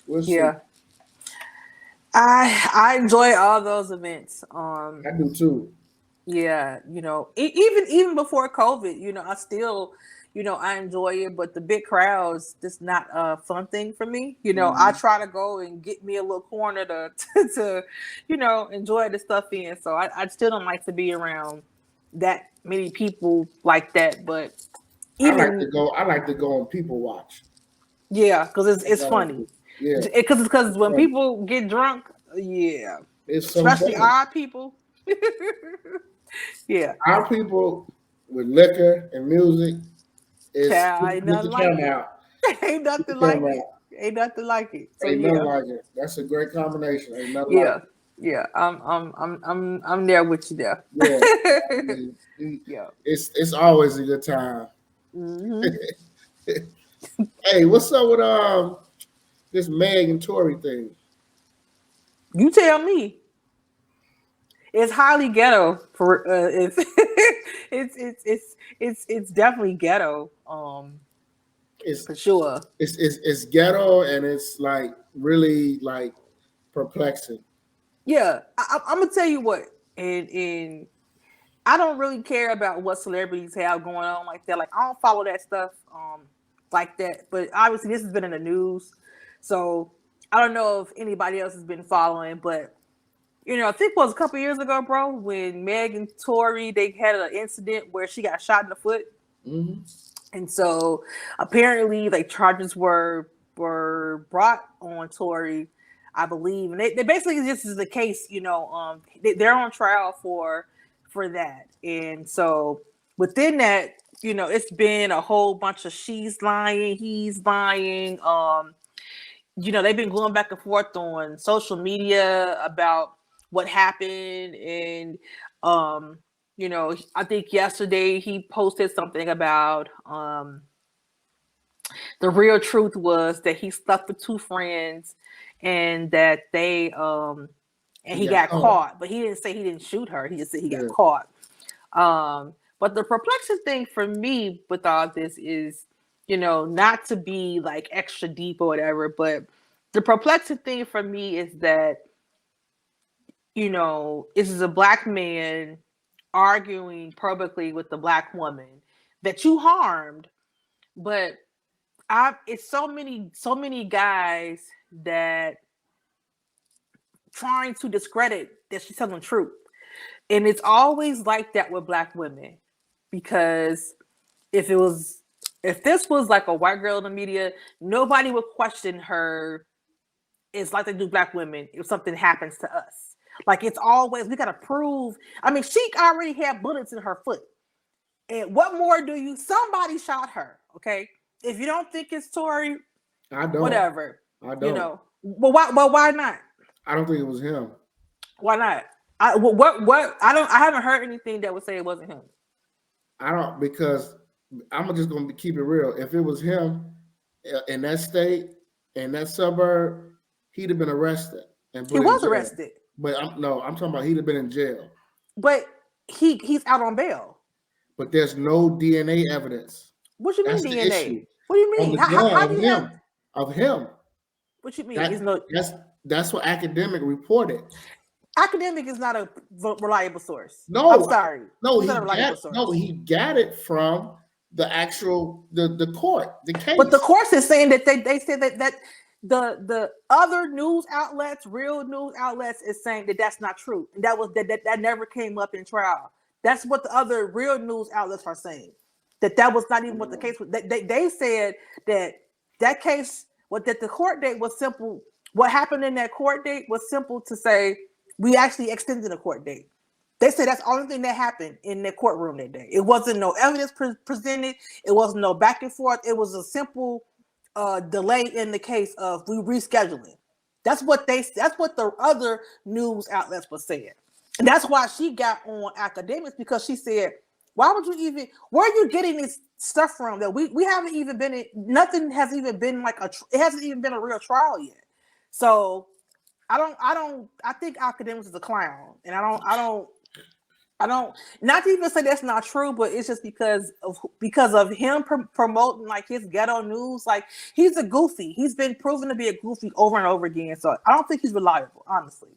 we'll see. Yeah. I enjoy all those events. I do too. Yeah, even before COVID, I still, I enjoy it, but the big crowds, just not a fun thing for me. I try to go and get me a little corner to enjoy the stuff in. So I still don't like to be around that many people like that. But I like to go and people watch. Yeah, because it's funny. Yeah, because when people get drunk, yeah, it's so especially funny. our people. Yeah, our people with liquor and music is ain't nothing like it. Ain't nothing like it. Ain't nothing like it. So, ain't nothing like it. That's a great combination. Ain't nothing like it. Yeah. I'm there with you there. Yeah. Yeah. It's always a good time. Mm-hmm. Hey, what's up with this Meg and Tory thing? You tell me. It's highly ghetto for it's definitely ghetto. It's for sure. It's ghetto, and it's like really like perplexing. Yeah, I'm gonna tell you what, and I don't really care about what celebrities have going on like that. Like I don't follow that stuff like that. But obviously this has been in the news, so I don't know if anybody else has been following, but. I think it was a couple years ago, bro, when Meg and Tory, they had an incident where she got shot in the foot. Mm-hmm. And so apparently, like, charges were brought on Tory, I believe. And they basically, this is the case, they're on trial for that. And so within that, it's been a whole bunch of she's lying, he's lying. They've been going back and forth on social media about what happened, and You know, I think yesterday he posted something about the real truth was that he slept with two friends and that they and he got caught, but he didn't say he didn't shoot her. He just said he got caught. But the perplexing thing for me with all this is, you know, not to be like extra deep or whatever, but the perplexing thing for me is that, you know, this is a black man arguing publicly with the black woman that you harmed, but it's so many guys that trying to discredit that she's telling the truth. And it's always like that with black women, because if this was like a white girl in the media, nobody would question her. It's like they do black women if something happens to us. Like, it's always, we gotta prove. I mean, she already had bullets in her foot. And what more do you? Somebody shot her, okay? If you don't think it's Tory, I don't. Whatever. I don't. You know. But why not? I don't think it was him. Why not? What I haven't heard anything that would say it wasn't him. I don't, because I'm just gonna keep it real. If it was him in that state, in that suburb, he'd have been arrested. And he was arrested. But I'm talking about he'd have been in jail. But he's out on bail. But there's no DNA evidence. What you mean DNA? What do you mean? How do you have of him? What you mean? That's what academic reported. Academic is not a reliable source. No, I'm sorry. No, he got it from the actual the court, the case. But the court is saying that they said that the other news outlets, real news outlets, is saying that that's not true, and that never came up in trial. That's what the other real news outlets are saying. That was not even what the case was. They said that case, that the court date was simple. What happened in that court date was simple to say. We actually extended the court date. They said that's the only thing that happened in the courtroom that day. It wasn't no evidence presented. It wasn't no back and forth. It was a simple delay in the case of we rescheduling. That's what the other news outlets were saying. And that's why she got on academics, because she said, why would you even, where are you getting this stuff from that we haven't even been in, nothing has even been like it hasn't even been a real trial yet. So I think academics is a clown, and I don't, not to even say that's not true, but it's just because of him promoting like his ghetto news. Like, he's a goofy. He's been proven to be a goofy over and over again. So I don't think he's reliable, honestly.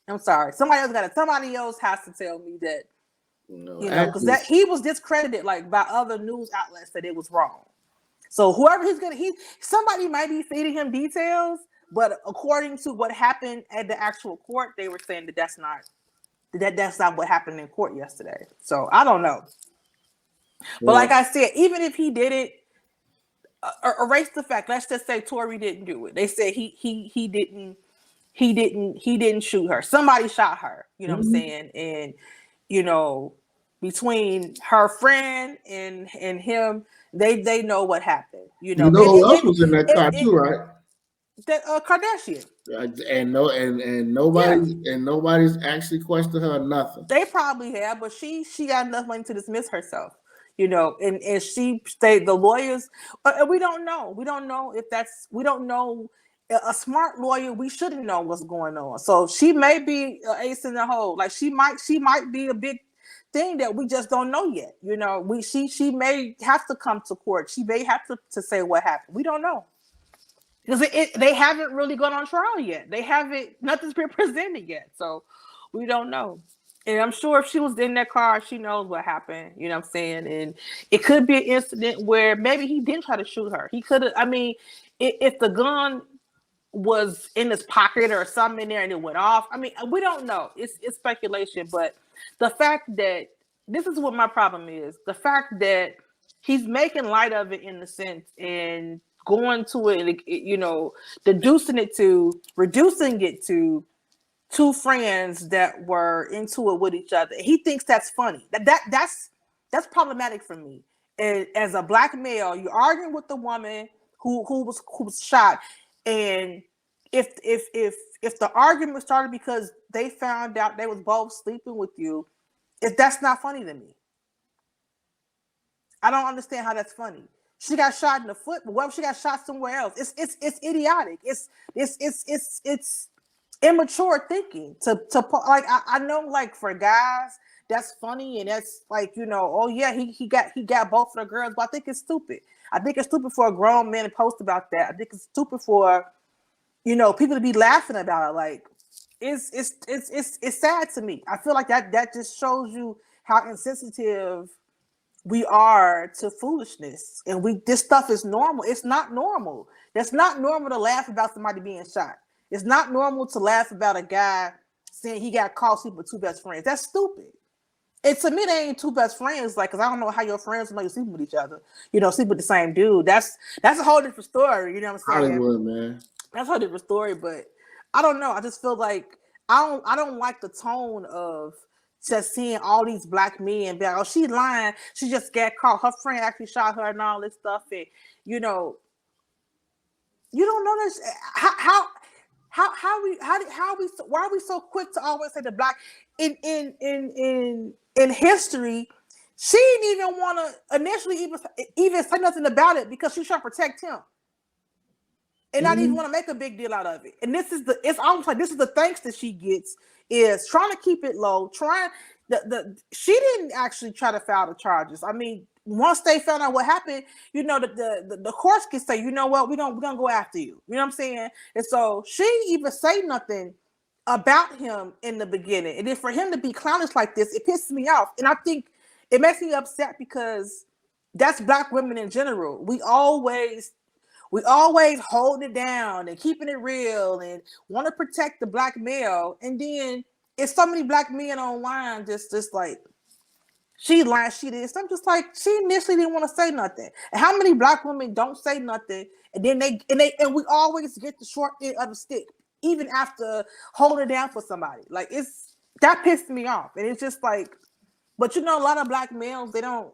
I'm sorry. Somebody else has to tell me that, because he was discredited like by other news outlets that it was wrong. So whoever somebody might be feeding him details. But according to what happened at the actual court, they were saying that that's not what happened in court yesterday. So I don't know. But like I said, even if he did it, erase the fact. Let's just say Tory didn't do it. They said he didn't shoot her. Somebody shot her. You know what I'm saying? And between her friend and him, they know what happened. Who else was in that car too, right? That Kardashian. And nobody's actually questioned her or nothing. They probably have, but she got enough money to dismiss herself, and she stayed. The lawyers, we don't know. We don't know if we don't know. A smart lawyer, we shouldn't know what's going on. So she may be an ace in the hole. Like, she might be a big thing that we just don't know yet. She may have to come to court. She may have to say what happened. We don't know. Because they haven't really gone on trial yet. Nothing's been presented yet. So we don't know. And I'm sure if she was in that car, she knows what happened. You know what I'm saying? And it could be an incident where maybe he didn't try to shoot her. He could have, if the gun was in his pocket or something in there and it went off. We don't know. It's speculation. But the fact that, this is what my problem is. The fact that he's making light of it in the sense and going to it, reducing it to two friends that were into it with each other. He thinks that's funny. That's problematic for me. And as a black male, you're arguing with the woman who was shot, and if the argument started because they found out they was both sleeping with you, That's not funny to me. I don't understand how that's funny. She got shot in the foot, but what if she got shot somewhere else? It's idiotic. It's immature thinking to like I know like for guys that's funny and that's like oh yeah he got both of the girls, but I think it's stupid. I think it's stupid for a grown man to post about that. I think it's stupid for people to be laughing about it. Like it's sad to me. I feel like that just shows you how insensitive we are to foolishness, and this stuff is normal. It's not normal. That's not normal to laugh about somebody being shot. It's not normal to laugh about a guy saying he got caught sleeping with two best friends. That's stupid. And to me, they ain't two best friends. Like, cause I don't know how your friends know you sleeping with each other. Sleep with the same dude. That's a whole different story. You know what I'm saying? Hollywood, man. That's a whole different story. But I don't know. I just feel like I don't like the tone of just seeing all these black men be like, oh, she's lying. She just got caught. Her friend actually shot her and all this stuff. And you don't know this. Why are we so quick to always say the black in history? She didn't even want to initially even say nothing about it because she was trying to protect him. And not even want to make a big deal out of it. And it's almost like this is the thanks that she gets is trying to keep it low. She didn't actually try to file the charges. I mean, once they found out what happened, the courts can say, you know what, we're gonna go after you. You know what I'm saying? And so she didn't even say nothing about him in the beginning. And then for him to be clownish like this, it pisses me off. And I think it makes me upset because that's black women in general. We always hold it down and keeping it real and want to protect the black male. And then it's so many black men online just like, she lied, she did. So I'm just like, she initially didn't want to say nothing. And how many black women don't say nothing? And then we always get the short end of the stick, even after holding it down for somebody. Like that pissed me off. And it's just like, but a lot of black males, they don't,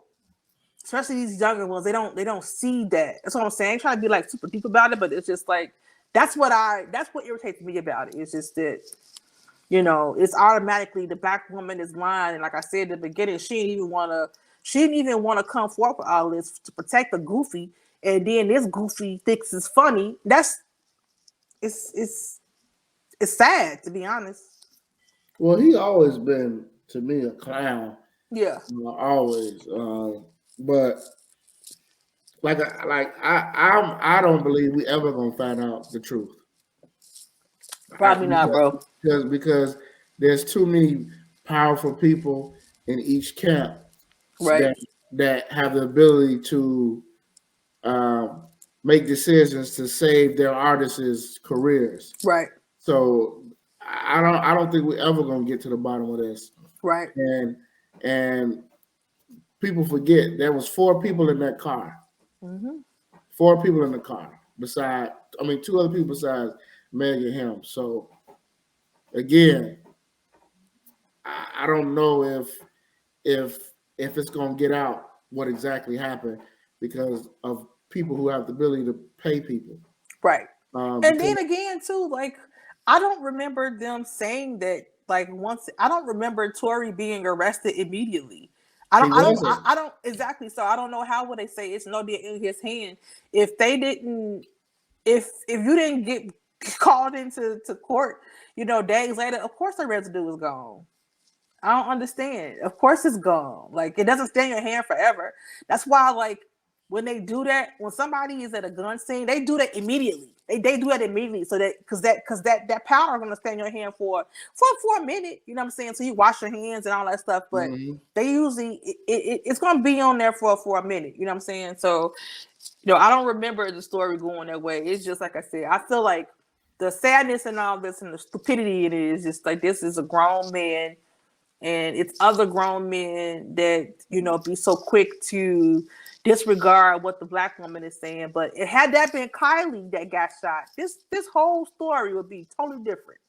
especially these younger ones, they don't see that. That's what I'm saying. I try to be like super deep about it, but it's just like that's what irritates me about it. It's just that it's automatically the black woman is lying, and like I said at the beginning, she didn't even want to come forward with all this to protect the goofy, and then this goofy thinks it's funny. It's sad, to be honest. Well, he always been to me a clown. Yeah, always. But I don't believe we ever gonna find out the truth. Probably not, bro. Because there's too many powerful people in each camp, right? That have the ability to make decisions to save their artists' careers. Right. So I don't think we're ever gonna get to the bottom of this. Right. And people forget there was 4 people in that car. Mm-hmm. 4 people in the car. 2 other people besides Meg and him. So again, I don't know if it's gonna get out what exactly happened because of people who have the ability to pay people. Right. And then again too, like I don't remember them saying that I don't remember Tory being arrested immediately. I don't exactly. So I don't know how would they say it's no deal in his hand if they didn't. If you didn't get called into court, days later, of course the residue is gone. I don't understand. Of course it's gone. Like it doesn't stay in your hand forever. That's why, like, when they do that, when somebody is at a gun scene, they do that immediately. They do that immediately, so that because that powder is gonna stay in your hand for a minute. You know what I'm saying? So you wash your hands and all that stuff, but they usually it's gonna be on there for a minute. You know what I'm saying? So, I don't remember the story going that way. It's just like I said. I feel like the sadness and all this and the stupidity in it is just like this is a grown man, and it's other grown men that be so quick to disregard what the black woman is saying. But had that been Kylie that got shot, this whole story would be totally different.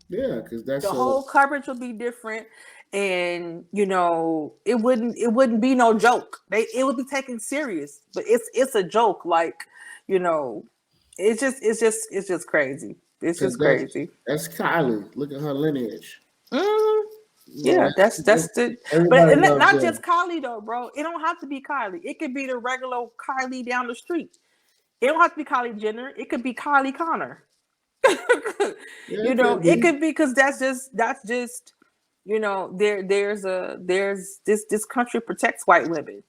Yeah, because that's the whole coverage would be different, and it wouldn't be no joke. It would be taken serious, but it's a joke. Like it's just crazy. It's just crazy. That's Kylie. Look at her lineage. Mm-hmm. Yeah, that's the. But not just Kylie though, bro. It don't have to be Kylie. It could be the regular Kylie down the street. It don't have to be Kylie Jenner. It could be Kylie Connor. You know, it could be because that's just you know, there's this country protects white women.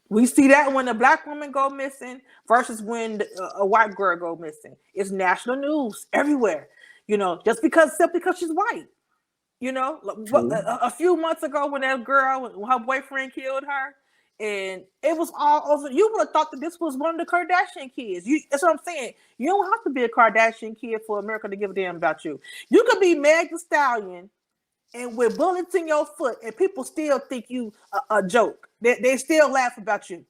We see that when a black woman go missing versus when a white girl go missing. It's national news everywhere. You know, simply because she's white. You know, a few months ago when that girl, when her boyfriend killed her, and it was all over. You would have thought that this was one of the Kardashian kids. That's what I'm saying. You don't have to be a Kardashian kid for America to give a damn about you. You could be Meg Thee Stallion and with bullets in your foot, and people still think you a joke. They still laugh about you.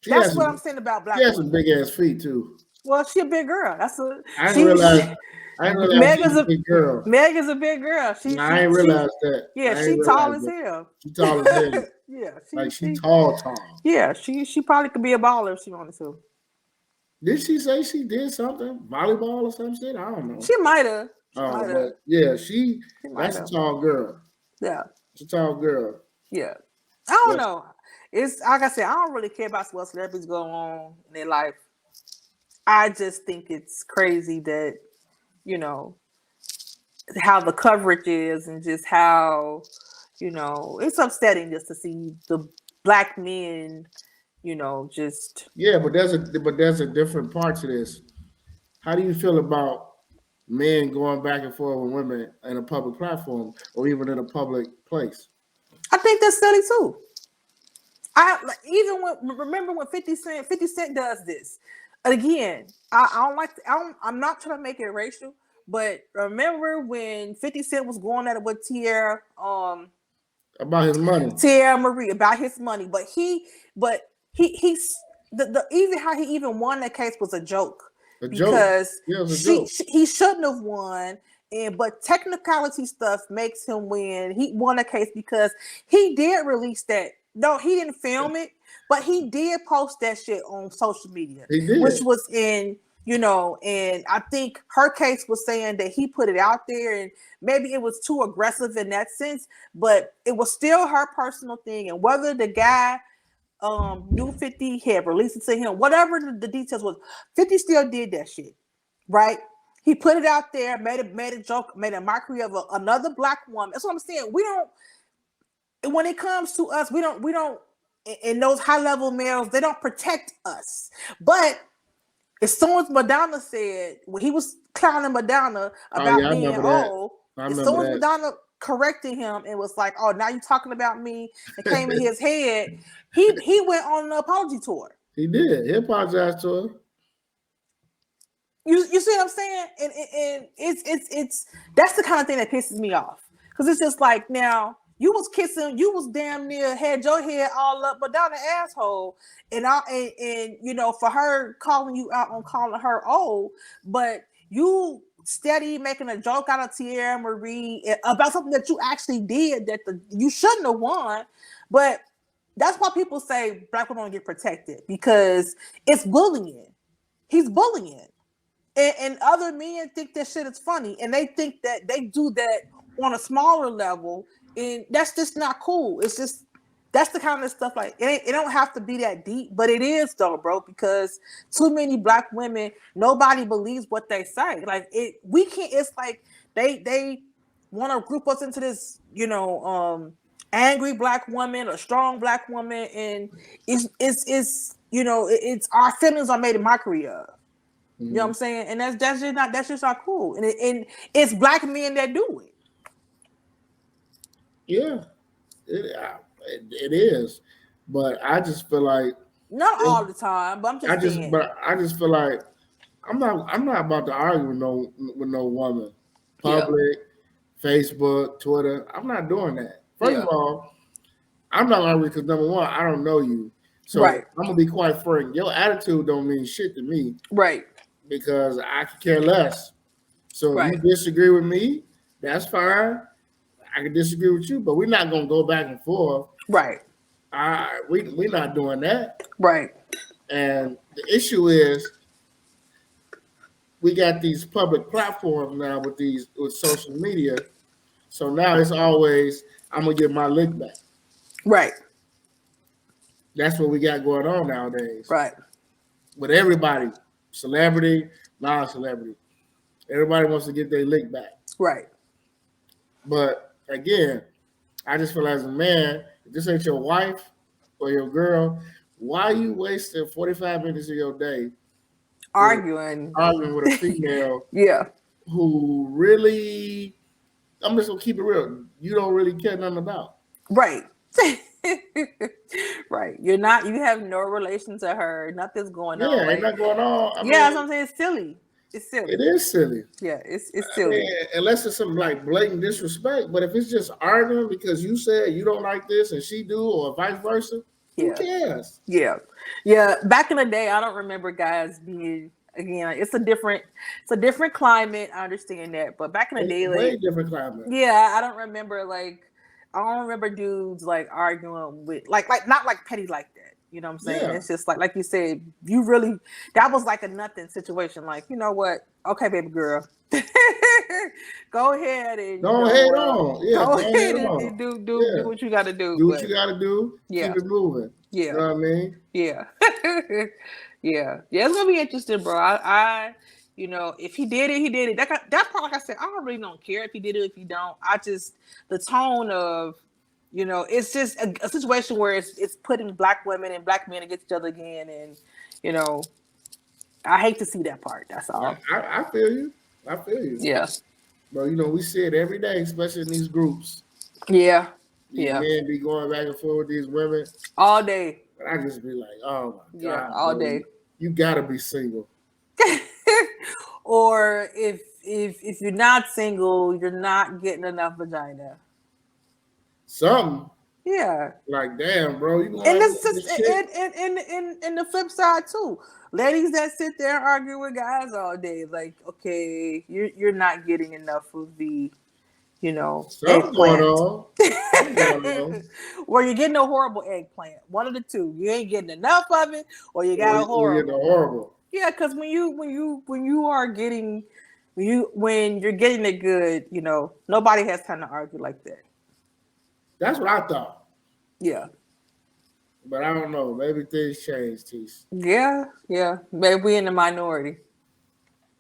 That's what I'm saying about black. She has some big ass feet too. Well, she a big girl. I didn't realize Meg is a big girl. Meg is a big girl. I didn't realize that. Yeah, she tall as hell. She tall as hell. Yeah, she tall. Yeah, she probably could be a baller if she wanted to. Did she say she did something? Volleyball or some shit? I don't know. She might have. Yeah, that's a tall girl. Yeah. She's a tall girl. Yeah. I don't know. It's like I said, I don't really care about what celebrities go on in their life. I just think it's crazy that, you know, how the coverage is and just how, you know, it's upsetting just to see the black men, you know, just. Yeah, but there's a different part to this. How do you feel about men going back and forth with women in a public platform or even in a public place? I think that's silly too. Remember when 50 Cent does this. Again, I'm not trying to make it racial, but remember when 50 Cent was going at it with Tierra about his money. Tierra Marie about his money, but even how he even won that case was a joke. Because he shouldn't have won, but technicality stuff makes him win. He won a case because he did release that. No, he didn't film it, but he did post that shit on social media, which was in, you know, and I think her case was saying that he put it out there and maybe it was too aggressive in that sense, but it was still her personal thing. And whether the guy knew 50 had released it to him, whatever the details was, 50 still did that shit, right? He put it out there, made a joke, made a mockery of another black woman. That's what I'm saying. We don't. When it comes to us, we don't. And those high level males, they don't protect us. But as soon as Madonna said, when he was clowning Madonna about being old, as soon as Madonna corrected him and was like, "Oh, now you're talking about me," and came in his head, he went on an apology tour. He did. He apologized to her. You see what I'm saying? And it's that's the kind of thing that pisses me off, because it's just like, now you was kissing, you was damn near had your head all up Madonna asshole, and you know, for her calling you out on calling her old, but you steady making a joke out of Tierra Marie about something that you actually did that you shouldn't have won. But that's why people say black women don't get protected, because it's bullying. He's bullying. And other men think that shit is funny, and they think that they do that on a smaller level, and that's just not cool. It's just, that's the kind of stuff, like, it don't have to be that deep, but it is though, bro, because too many black women, nobody believes what they say. Like, we can't, it's like they want to group us into this, you know, angry black woman or strong black woman, and it's you know, it's our feelings are made a mockery of. You know what I'm saying? And that's just not cool. And it's black men that do it. Yeah, it is. But I just feel like, not all the time, but I'm just saying. But I just feel like I'm not about to argue with no woman. Public, Facebook, Twitter. I'm not doing that. First of all, I'm not arguing because, number one, I don't know you. So I'm gonna be quite frank. Your attitude don't mean shit to me. Right. Because I could care less. So if you disagree with me, that's fine. I can disagree with you, but we're not gonna go back and forth. Right. We're not doing that. Right. And the issue is, we got these public platforms now with social media So now it's always, I'm gonna get my lick back. Right. That's what we got going on nowadays. Right. With everybody, celebrity, non-celebrity, everybody wants to get their lick back. Right. But again, I just feel as a man, if this ain't your wife or your girl, why are you wasting 45 minutes of your day arguing with a female yeah. who really, I'm just gonna keep it real, you don't really care nothing about. Right. Right. You have no relation to her. Nothing's going on. Yeah, ain't nothing going on. I mean, that's what I'm saying. It's silly. It's silly. It is silly. Yeah, it's silly. I mean, unless it's some like blatant disrespect, but if it's just arguing because you said you don't like this and she do, or vice versa, who cares? Yeah. Yeah. Back in the day, I don't remember guys being, again, it's a different climate. I understand that. But back in the day, way different climate. Yeah, I don't remember dudes like arguing with like not like petty like that. You know what I'm saying? Yeah. It's just like you said, that was like a nothing situation. Like, you know what? Okay, baby girl. Go ahead and go ahead and do what you gotta do. Do what you gotta do. Yeah. Keep it moving. Yeah. You know what I mean? Yeah. Yeah. It's gonna be interesting, bro. I you know, if he did it, he did it. That part, like I said, I don't care if he did it, if he don't. The tone of, you know, it's just a situation where it's putting black women and black men against each other again, and you know, I hate to see that part. That's all. I feel you. Yeah. But you know, we see it every day, especially in these groups. Yeah. These men be going back and forth with these women all day. But I just be like, oh my God, all day. You gotta be single. Or if you're not single, you're not getting enough vagina. Something. Yeah. Like, damn, bro. You and the flip side too. Ladies that sit there and argue with guys all day, like, okay, you're not getting enough of the, you know, something going on. Or you're getting a horrible eggplant. One of the two. You ain't getting enough of it, or you got a horrible. Yeah, because when you're getting it good, you know, nobody has time to argue like that. That's what I thought. Yeah. But I don't know. Maybe things change, Tise. Yeah. Maybe we in the minority.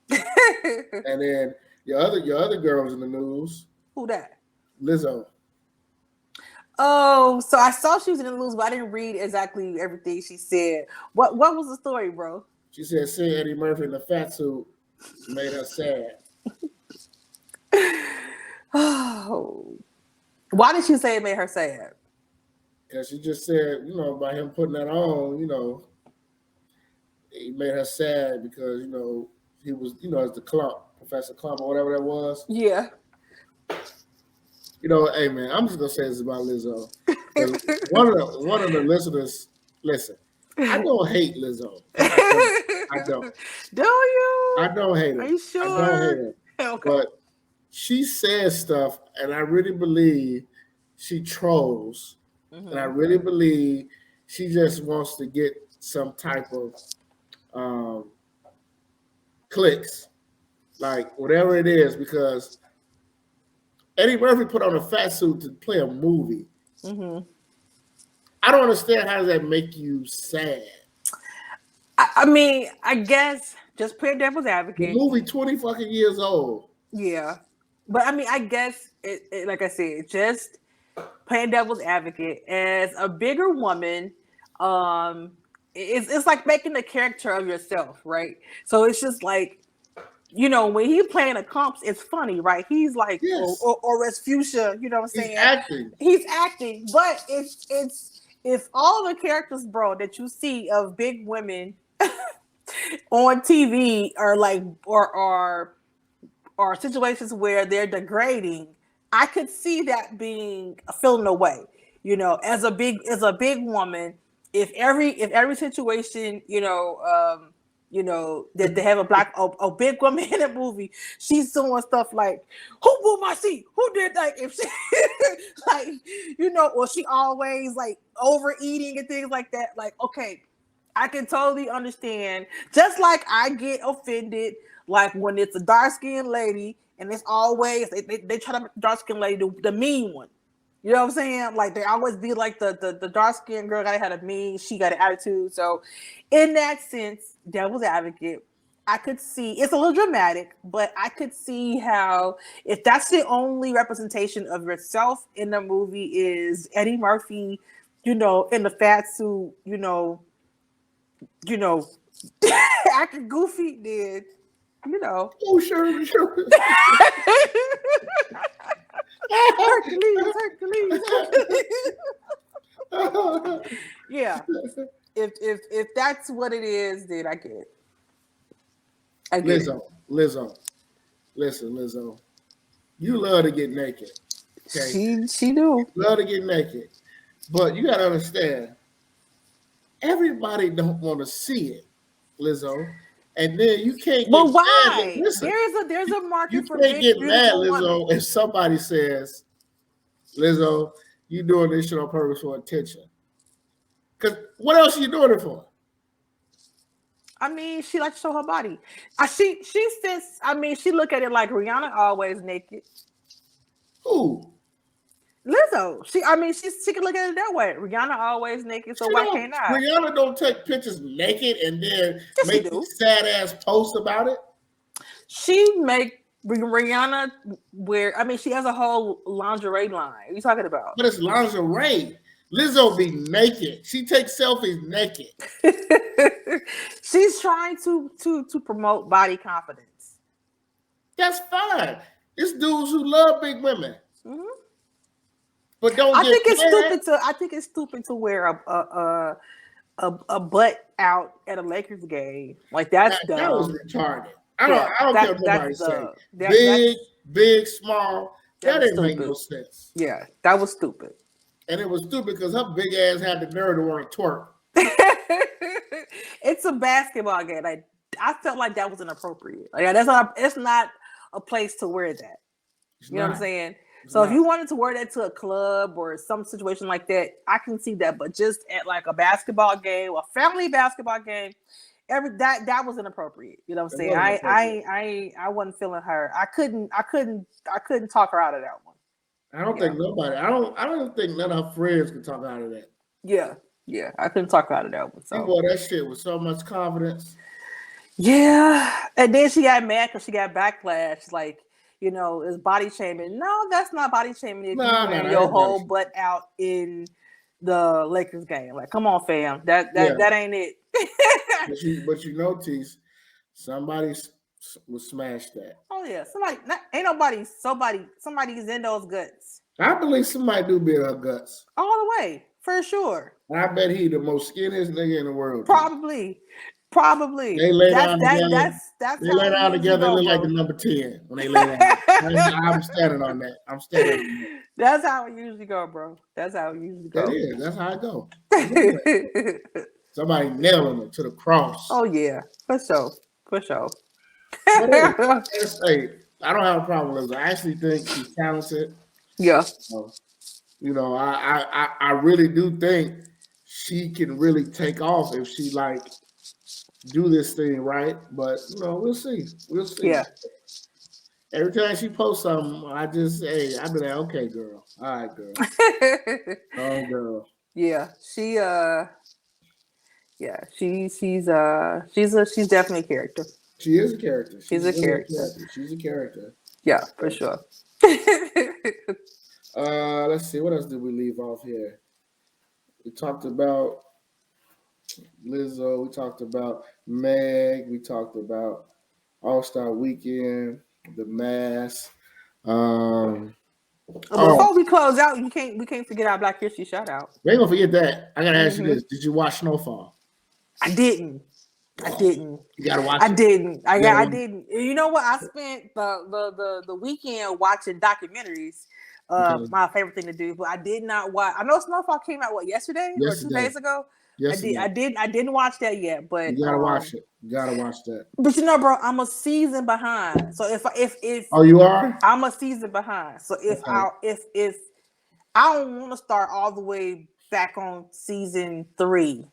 And then your other girls in the news. Who that? Lizzo. Oh, so I saw she was in the news, but I didn't read exactly everything she said. What was the story, bro? She said seeing Eddie Murphy in the fat suit made her sad. Oh. Why did she say it made her sad? Because she just said, you know, by him putting that on, you know, it made her sad because, you know, he was, you know, as the Professor Clump or whatever that was. Yeah. You know, hey man, I'm just gonna say this about Lizzo. one of the listeners, listen, I don't hate Lizzo. I don't. Do you? I don't hate her. Are you sure? I don't hate her. Okay. But she says stuff, and I really believe she trolls. Mm-hmm. And I really believe she just wants to get some type of clicks, like whatever it is, because Eddie Murphy put on a fat suit to play a movie. Mm-hmm. I don't understand, how does that make you sad? I mean, I guess just play devil's advocate. The movie 20 fucking years old. Yeah. But I mean, I guess, it like I said, just playing devil's advocate as a bigger woman, it's like making a character of yourself, right? So it's just like, you know, when he's playing a comps, it's funny, right? He's like, yes. or Resfusia, you know what I'm saying? He's acting, but it's if all the characters, bro, that you see of big women on TV are like, or situations where they're degrading, I could see that being a feeling away, you know, as a big woman. If every situation, you know, that they have a big woman in a movie, she's doing stuff like, who moved my seat? Who did that? If she, like, you know, or she always like overeating and things like that. Like, okay, I can totally understand. Just like I get offended, like when it's a dark-skinned lady and it's always they try to make the dark skin lady the mean one. You know what I'm saying? Like they always be like the dark skinned girl gotta have a mean, she got an attitude. So in that sense, devil's advocate, I could see it's a little dramatic, but I could see how if that's the only representation of yourself in the movie is Eddie Murphy, in the fat suit, acting goofy, then Oh, sure. Hercules. Yeah. If that's what it is, then I get it. Lizzo. Listen, Lizzo. You love to get naked. Okay? She do. Love to get naked. But you gotta understand, everybody don't want to see it, Lizzo. And then you can't get why? Mad. Listen, there's a market for you can't get mad, Lizzo, women. if somebody says, Lizzo, you doing this shit on purpose for attention. Because what else are you doing it for? I mean, she likes to show her body. She says, she look at it like Rihanna always naked. Who? Lizzo. She can look at it that way. Rihanna always naked, so why can't I? Rihanna don't take pictures naked and then make sad ass posts about it. She make Rihanna wear. she has a whole lingerie line. What are you talking about? But it's lingerie. Lizzo be naked. She takes selfies naked. She's trying to promote body confidence. That's fine. It's dudes who love big women. Mm-hmm. But don't. I think it's stupid to wear a butt out at a Lakers game. Like that's dumb. That was retarded. I don't care what nobody say. Big, small. That didn't make no sense. Yeah, that was stupid. And it was stupid because her big ass had the nerve to want to twerk. It's a basketball game. Like I felt like that was inappropriate. Like it's not a place to wear that. You know what I'm saying? So if you wanted to wear that to a club or some situation like that, I can see that. But just at like a basketball game, a family basketball game, that was inappropriate. You know what I'm saying? I wasn't feeling her. I couldn't talk her out of that one. I don't think nobody. I don't think none of her friends could talk out of that. Yeah, I couldn't talk her out of that one. So you bought that shit with so much confidence. Yeah, and then she got mad because she got backlash. Like, it's body shaming. No, that's not body shaming. If you wearing your whole butt out in the Lakers game, like, come on, fam, that ain't it. but Tise, somebody will smash that. Oh yeah, somebody's in those guts. I believe somebody do be in her guts all the way for sure. And I bet he the most skinniest nigga in the world. Probably. They lay down together. They lay down together. They look like the number 10 when they lay down. I'm standing on that. That's how it usually go, bro. That's how it usually go. That is. That's how it go. Somebody nailing it to the cross. Oh yeah, for sure. Hey, I don't have a problem with it. I actually think she's talented. Yeah. I really do think she can really take off if she do this thing right. But we'll see. Yeah. Every time she posts something, I be like, okay, girl. All right, girl. Oh, girl. Yeah. She's definitely a character. She is a character. She's a character. She's a character. Yeah, for sure. Let's see. What else did we leave off here? We talked about Lizzo. We talked about Meg. We talked about ALLSTAR Weekend, The Mask. Before we close out, we can't forget our Black History Shoutout. We ain't gonna forget that. I gotta ask you this: did you watch Snowfall? I didn't. You gotta watch. I didn't. You know what? I spent the weekend watching documentaries. My favorite thing to do, but I did not watch. I know Snowfall came out yesterday or 2 days ago. Yesterday. I didn't watch that yet, but you gotta watch it. You gotta watch that. But bro, I'm a season behind. So if oh, you are, I'm a season behind. So if I don't want to start all the way back on season 3,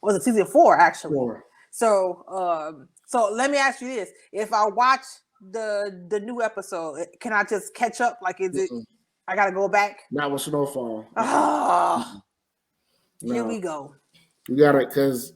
was it season 4 actually? 4. So let me ask you this: if I watch the new episode? Can I just catch up? Like, is it? Mm-mm. I gotta go back. Not with Snowfall. Oh, here we go. You got it because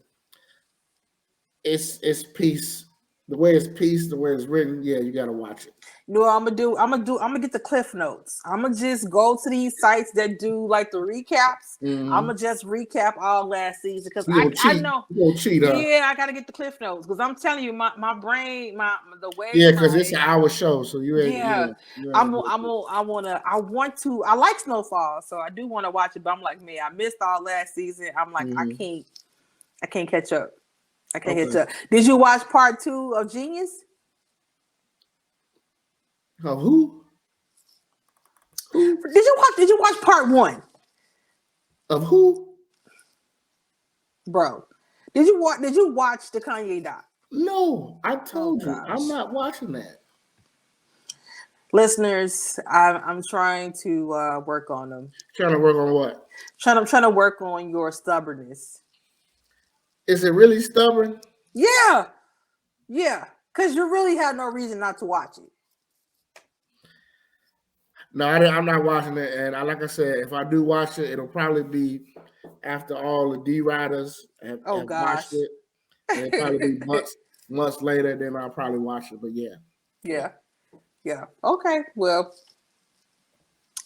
it's peace. The way it's peace, the way it's written, yeah, you gotta watch it. You know what I'm gonna get the cliff notes. I'm gonna just go to these sites that do like the recaps. I'm gonna just recap all last season because I know you gonna cheat, yeah, I gotta get the cliff notes because I'm telling you, my brain, the way because it's an hour show, so you ain't I like Snowfall, so I do want to watch it, but I'm like, man, I missed all last season. I'm like, I can't catch up. I can't catch up. Did you watch part 2 of Genius? Of who? Did you watch part 1? Of who? Bro. Did you watch the Kanye doc? No, I told you I'm not watching that. Listeners, I'm trying to work on them. Trying to work on what? I'm trying to work on your stubbornness. Is it really stubborn? Yeah. Because you really have no reason not to watch it. No, I'm not watching it. And like I said, if I do watch it, it'll probably be after all the D-Riders have watched it. And it'll probably be months later, then I'll probably watch it. But yeah. Okay. Well,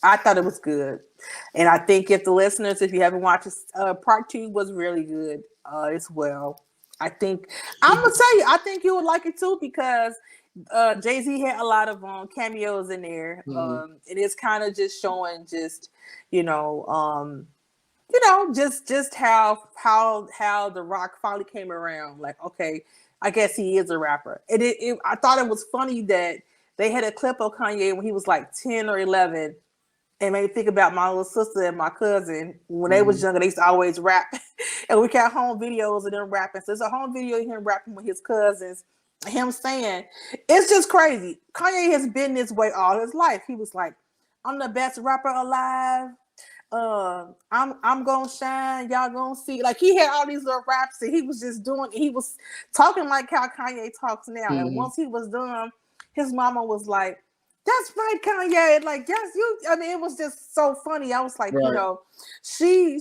I thought it was good. And I think if you haven't watched it, part 2 was really good as well. I'm gonna tell you, I think you would like it too because Jay-Z had a lot of cameos in there. And it's kind of just showing just how The Rock finally came around. Like, okay, I guess he is a rapper. And I thought it was funny that they had a clip of Kanye when he was like 10 or 11. And made me think about my little sister and my cousin. When they was younger, they used to always rap. And we got home videos of them rapping. So there's a home video of him rapping with his cousins. Him saying, it's just crazy. Kanye has been this way all his life. He was like, I'm the best rapper alive. I'm gonna shine. Y'all gonna see. Like, he had all these little raps and he was just doing, he was talking like how Kanye talks now. And once he was done, his mama was like, that's right, Kanye. Like, yes, it was just so funny. I was like, she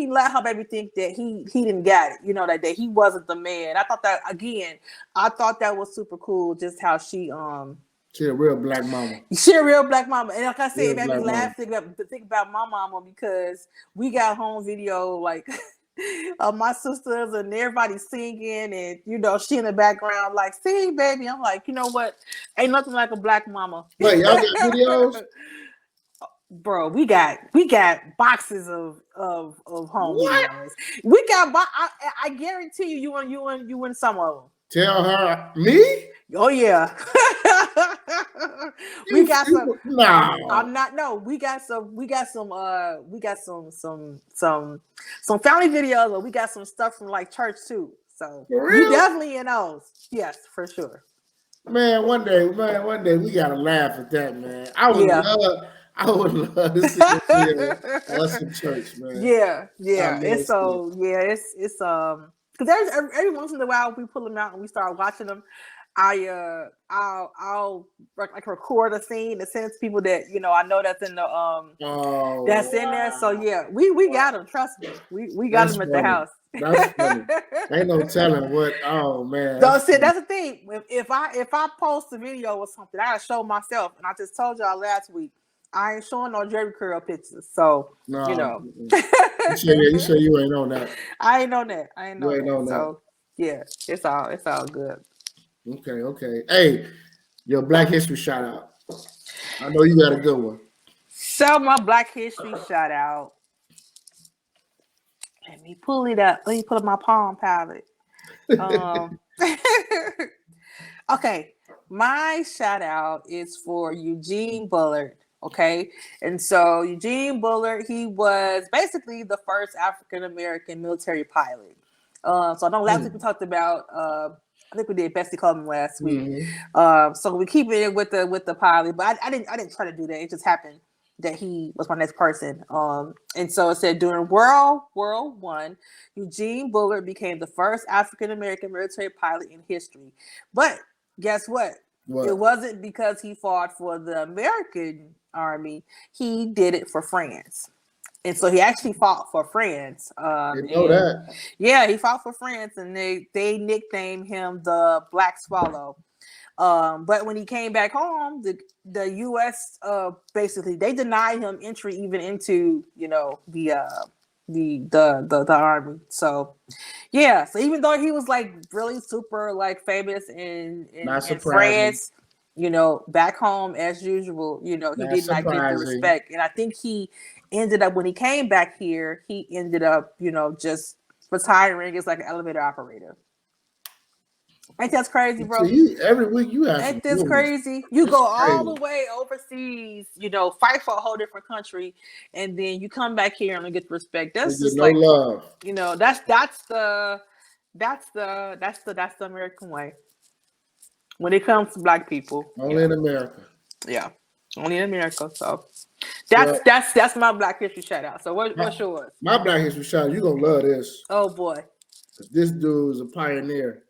let her baby think that he didn't get it, that he wasn't the man. I thought that was super cool, just how she a real black mama. She a real black mama. And like I said, it made me laugh to think about my mama because we got home video like of my sisters and everybody singing and she in the background like, sing, baby. I'm like, you know what? Ain't nothing like a black mama. Wait, y'all got videos? Bro, we got boxes of home videos. We got I guarantee you win some of them. Tell her me? Oh yeah. We got some. No, I'm not. No, we got some family videos, but we got some stuff from like church too. So we definitely in those. Yes, for sure. Man, one day we gotta laugh at that, man. I would love to see us in church, man. Yeah. It's because there's every once in a while we pull them out and we start watching them. I'll like record a scene and send it to people that I know that's in the that's in there. So yeah, we got them. Trust me, we got them at the house. That's funny. Ain't no telling what. Oh man, that's the thing. If I post a video or something, I gotta show myself. And I just told y'all last week, I ain't showing no Jerry curl pictures. So You sure you ain't on that? I ain't on that. So yeah, it's all good. Okay. Hey, your Black History shout out. I know you got a good one. So my Black History shout out. Let me pull it up. Let me put up my Palm Pilot. Okay, my shout out is for Eugene Bullard. Okay, and so Eugene Bullard, he was basically the first African American military pilot. So I know last week we talked about. I think we did Bessie Coleman last week. So we keep it with the pilot, but I didn't try to do that. It just happened that he was my next person. And so it said during World War I, Eugene Bullard became the first African American military pilot in history. But guess what? It wasn't because he fought for the American army. He did it for France. And so he actually fought for France. Didn't know that. Yeah, he fought for France, and they nicknamed him the Black Swallow. But when he came back home, the U.S. Basically they denied him entry even into the army. So yeah, so even though he was like really super like famous in France, back home as usual, he did not get the respect. And I think he ended up, when he came back here, he ended up just retiring as like an elevator operator. Ain't that crazy, bro? So every week you have. Ain't this crazy? You go all the way overseas, fight for a whole different country, and then you come back here and get the respect. That's just like love. That's the American way. When it comes to Black people, only in America. Yeah, only in America. So that's my Black History shout out. So what's yours? My Black History shout out. You gonna love this. Oh boy, this dude is a pioneer.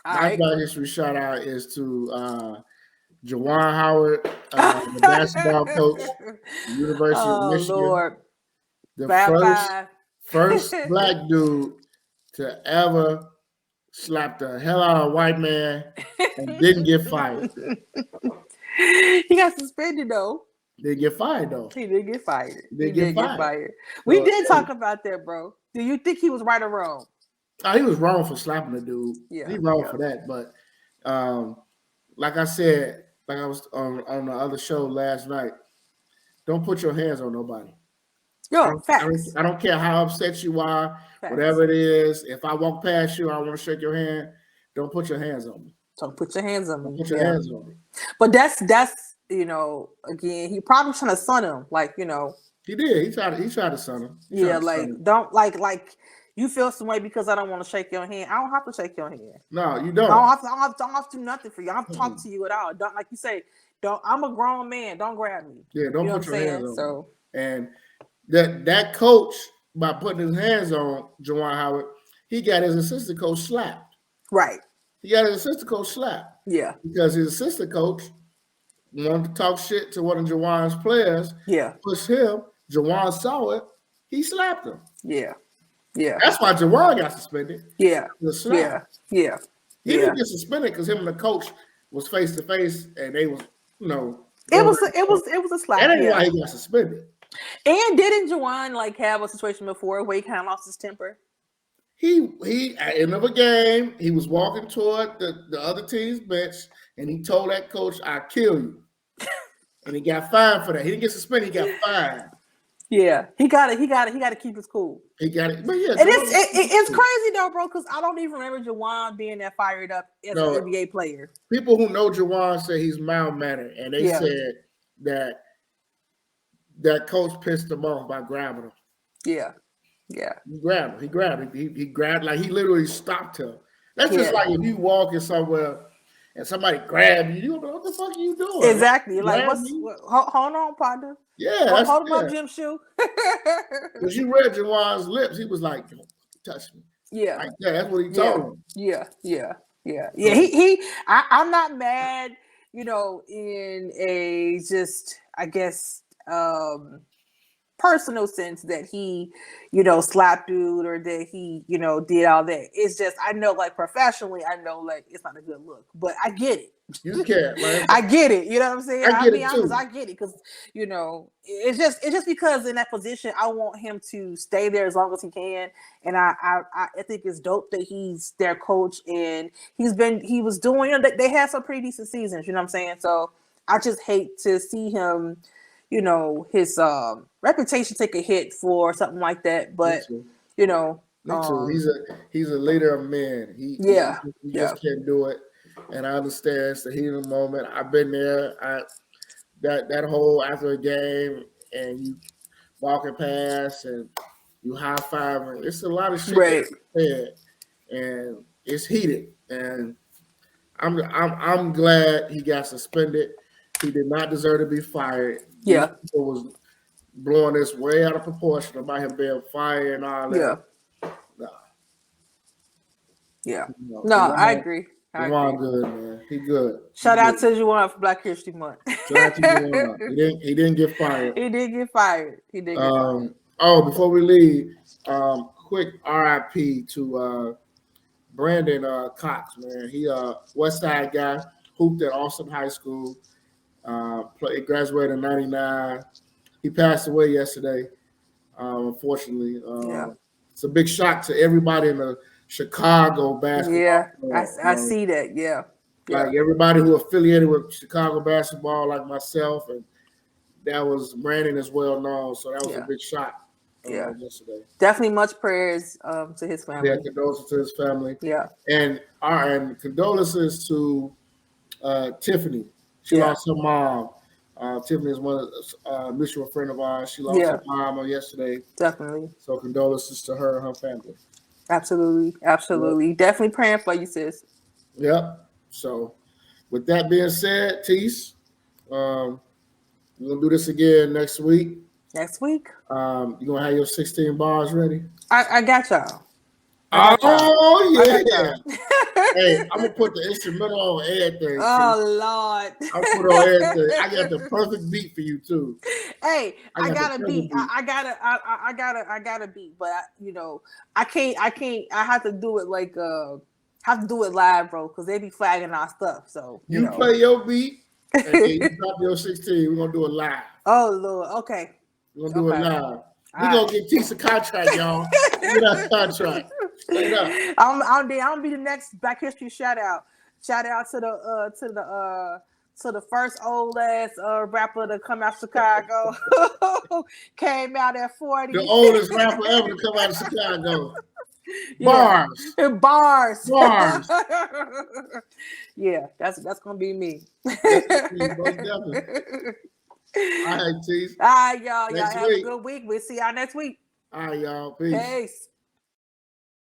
My Black History shout out is to Juwan Howard, the basketball coach, University of Michigan. Lord. The first Black dude to ever slap the hell out of a white man and didn't get fired. He got suspended though. Didn't get fired though. He did get fired. He did get fired. We did talk about that, bro. Do you think he was right or wrong? He was wrong for slapping the dude. Yeah, he wrong for that. But like I said, like I was on the other show last night, don't put your hands on nobody. Facts. I don't care how upset you are, whatever it is. If I walk past you, I want to shake your hand. Don't put your hands on me. Don't put your hands on me. Put your hands on me. But that's again, he probably trying to son him, like He did. He tried to son him. Don't like you feel some way because I don't want to shake your hand. I don't have to shake your hand. No, you don't. I don't have to do nothing for you. I don't have to talk to you at all. Don't, like you say, I'm a grown man. Don't grab me. Yeah, don't put your hands on me. And that coach, by putting his hands on Juwan Howard, he got his assistant coach slapped. Right. He got his assistant coach slapped. Yeah. Because his assistant coach wanted to talk shit to one of Juwan's players. Yeah. Pushed him. Juwan saw it. He slapped him. Yeah. Yeah. That's why Juwan got suspended. Yeah. Yeah. He didn't get suspended because him and the coach was face to face, and they was, It was a slap. That ain't why he got suspended. And didn't Juwan have a situation before where he kind of lost his temper? He at the end of a game, he was walking toward the other team's bench, and he told that coach, "I'll kill you," and he got fined for that. He didn't get suspended; he got fined. Yeah, he got to keep his cool. He got it, but yeah, it's crazy though, bro. Because I don't even remember Juwan being that fired up as an NBA player. People who know Juwan say he's mild-mannered, and they said that coach pissed him off by grabbing him. Yeah. He grabbed him. He grabbed, like he literally stopped him. That's just like if you walking somewhere and somebody grab you, like, what the fuck are you doing? Exactly. Like, hold on, partner. Yeah. Hold him up, Jim Shoe. Because you read Juwan's lips, he was like, "Don't touch me." Yeah. Like, that's what he told him. Yeah. I'm not mad, in a just, I guess, personal sense that he, slapped dude or that he, did all that. It's just, I know, like, professionally, I know, like, it's not a good look, but I get it. You can't, man. I get it. You know what I'm saying? I'll be honest, I get it because, it's just because in that position, I want him to stay there as long as he can. And I think it's dope that he's their coach and he was doing, they had some pretty decent seasons, you know what I'm saying? So I just hate to see him, his reputation take a hit for something like that. But, Me too. He's a leader of men. He just can't do it. And I understand it's the heat of the moment. I've been there. That whole after a game and you walking past and you high fiving. It's a lot of shit. Right. And it's heated. And I'm glad he got suspended. He did not deserve to be fired. Yeah. People was blowing this way out of proportion about him being fired and all that. Yeah. No, I agree. Juwan good, man. He good. Shout out to Juwan for Black History Month. Shout out to Juwan. He didn't get fired. He did get fired. Oh, before we leave, quick RIP to Brandon Cox, man. He West Side guy, hooped at Austin High School. Graduated in '99. He passed away yesterday. Unfortunately, it's a big shock to everybody in the Chicago basketball. Yeah, I see that. Yeah, like everybody who affiliated with Chicago basketball, like myself, and that was Brandon is well known, so that was a big shock. Yesterday. Definitely much prayers to his family. Yeah, condolences to his family. Yeah, and condolences to Tiffany. She lost her mom. Tiffany is one of a mutual friend of ours. She lost her mom yesterday. Definitely. So condolences to her and her family. Absolutely. Yep. Definitely praying for you, sis. Yep. So with that being said, Tise, we're gonna do this again next week. You're gonna have your 16 bars ready? I got y'all. Oh yeah. Hey, I'm gonna put the instrumental on everything. Oh Lord. I'll put on everything. I got the perfect beat for you too. Hey, I got a beat. I got a beat, but I can't. I have to do it like have to do it live, bro, because they be flagging our stuff. So you play your beat and then you drop your 16. We're gonna do it live. Oh Lord. Okay. We're gonna do it live. We're gonna get Tise a contract, y'all. Get that contract. Straight up. I'm be the next Black History shout out. Shout out to the first old ass rapper to come out of Chicago. Came out at 40. The oldest rapper ever to come out of Chicago. Bars. Yeah, that's gonna be me. All right, Tise. All right, y'all. Y'all have a good week. We'll see y'all next week. All right, y'all. Peace.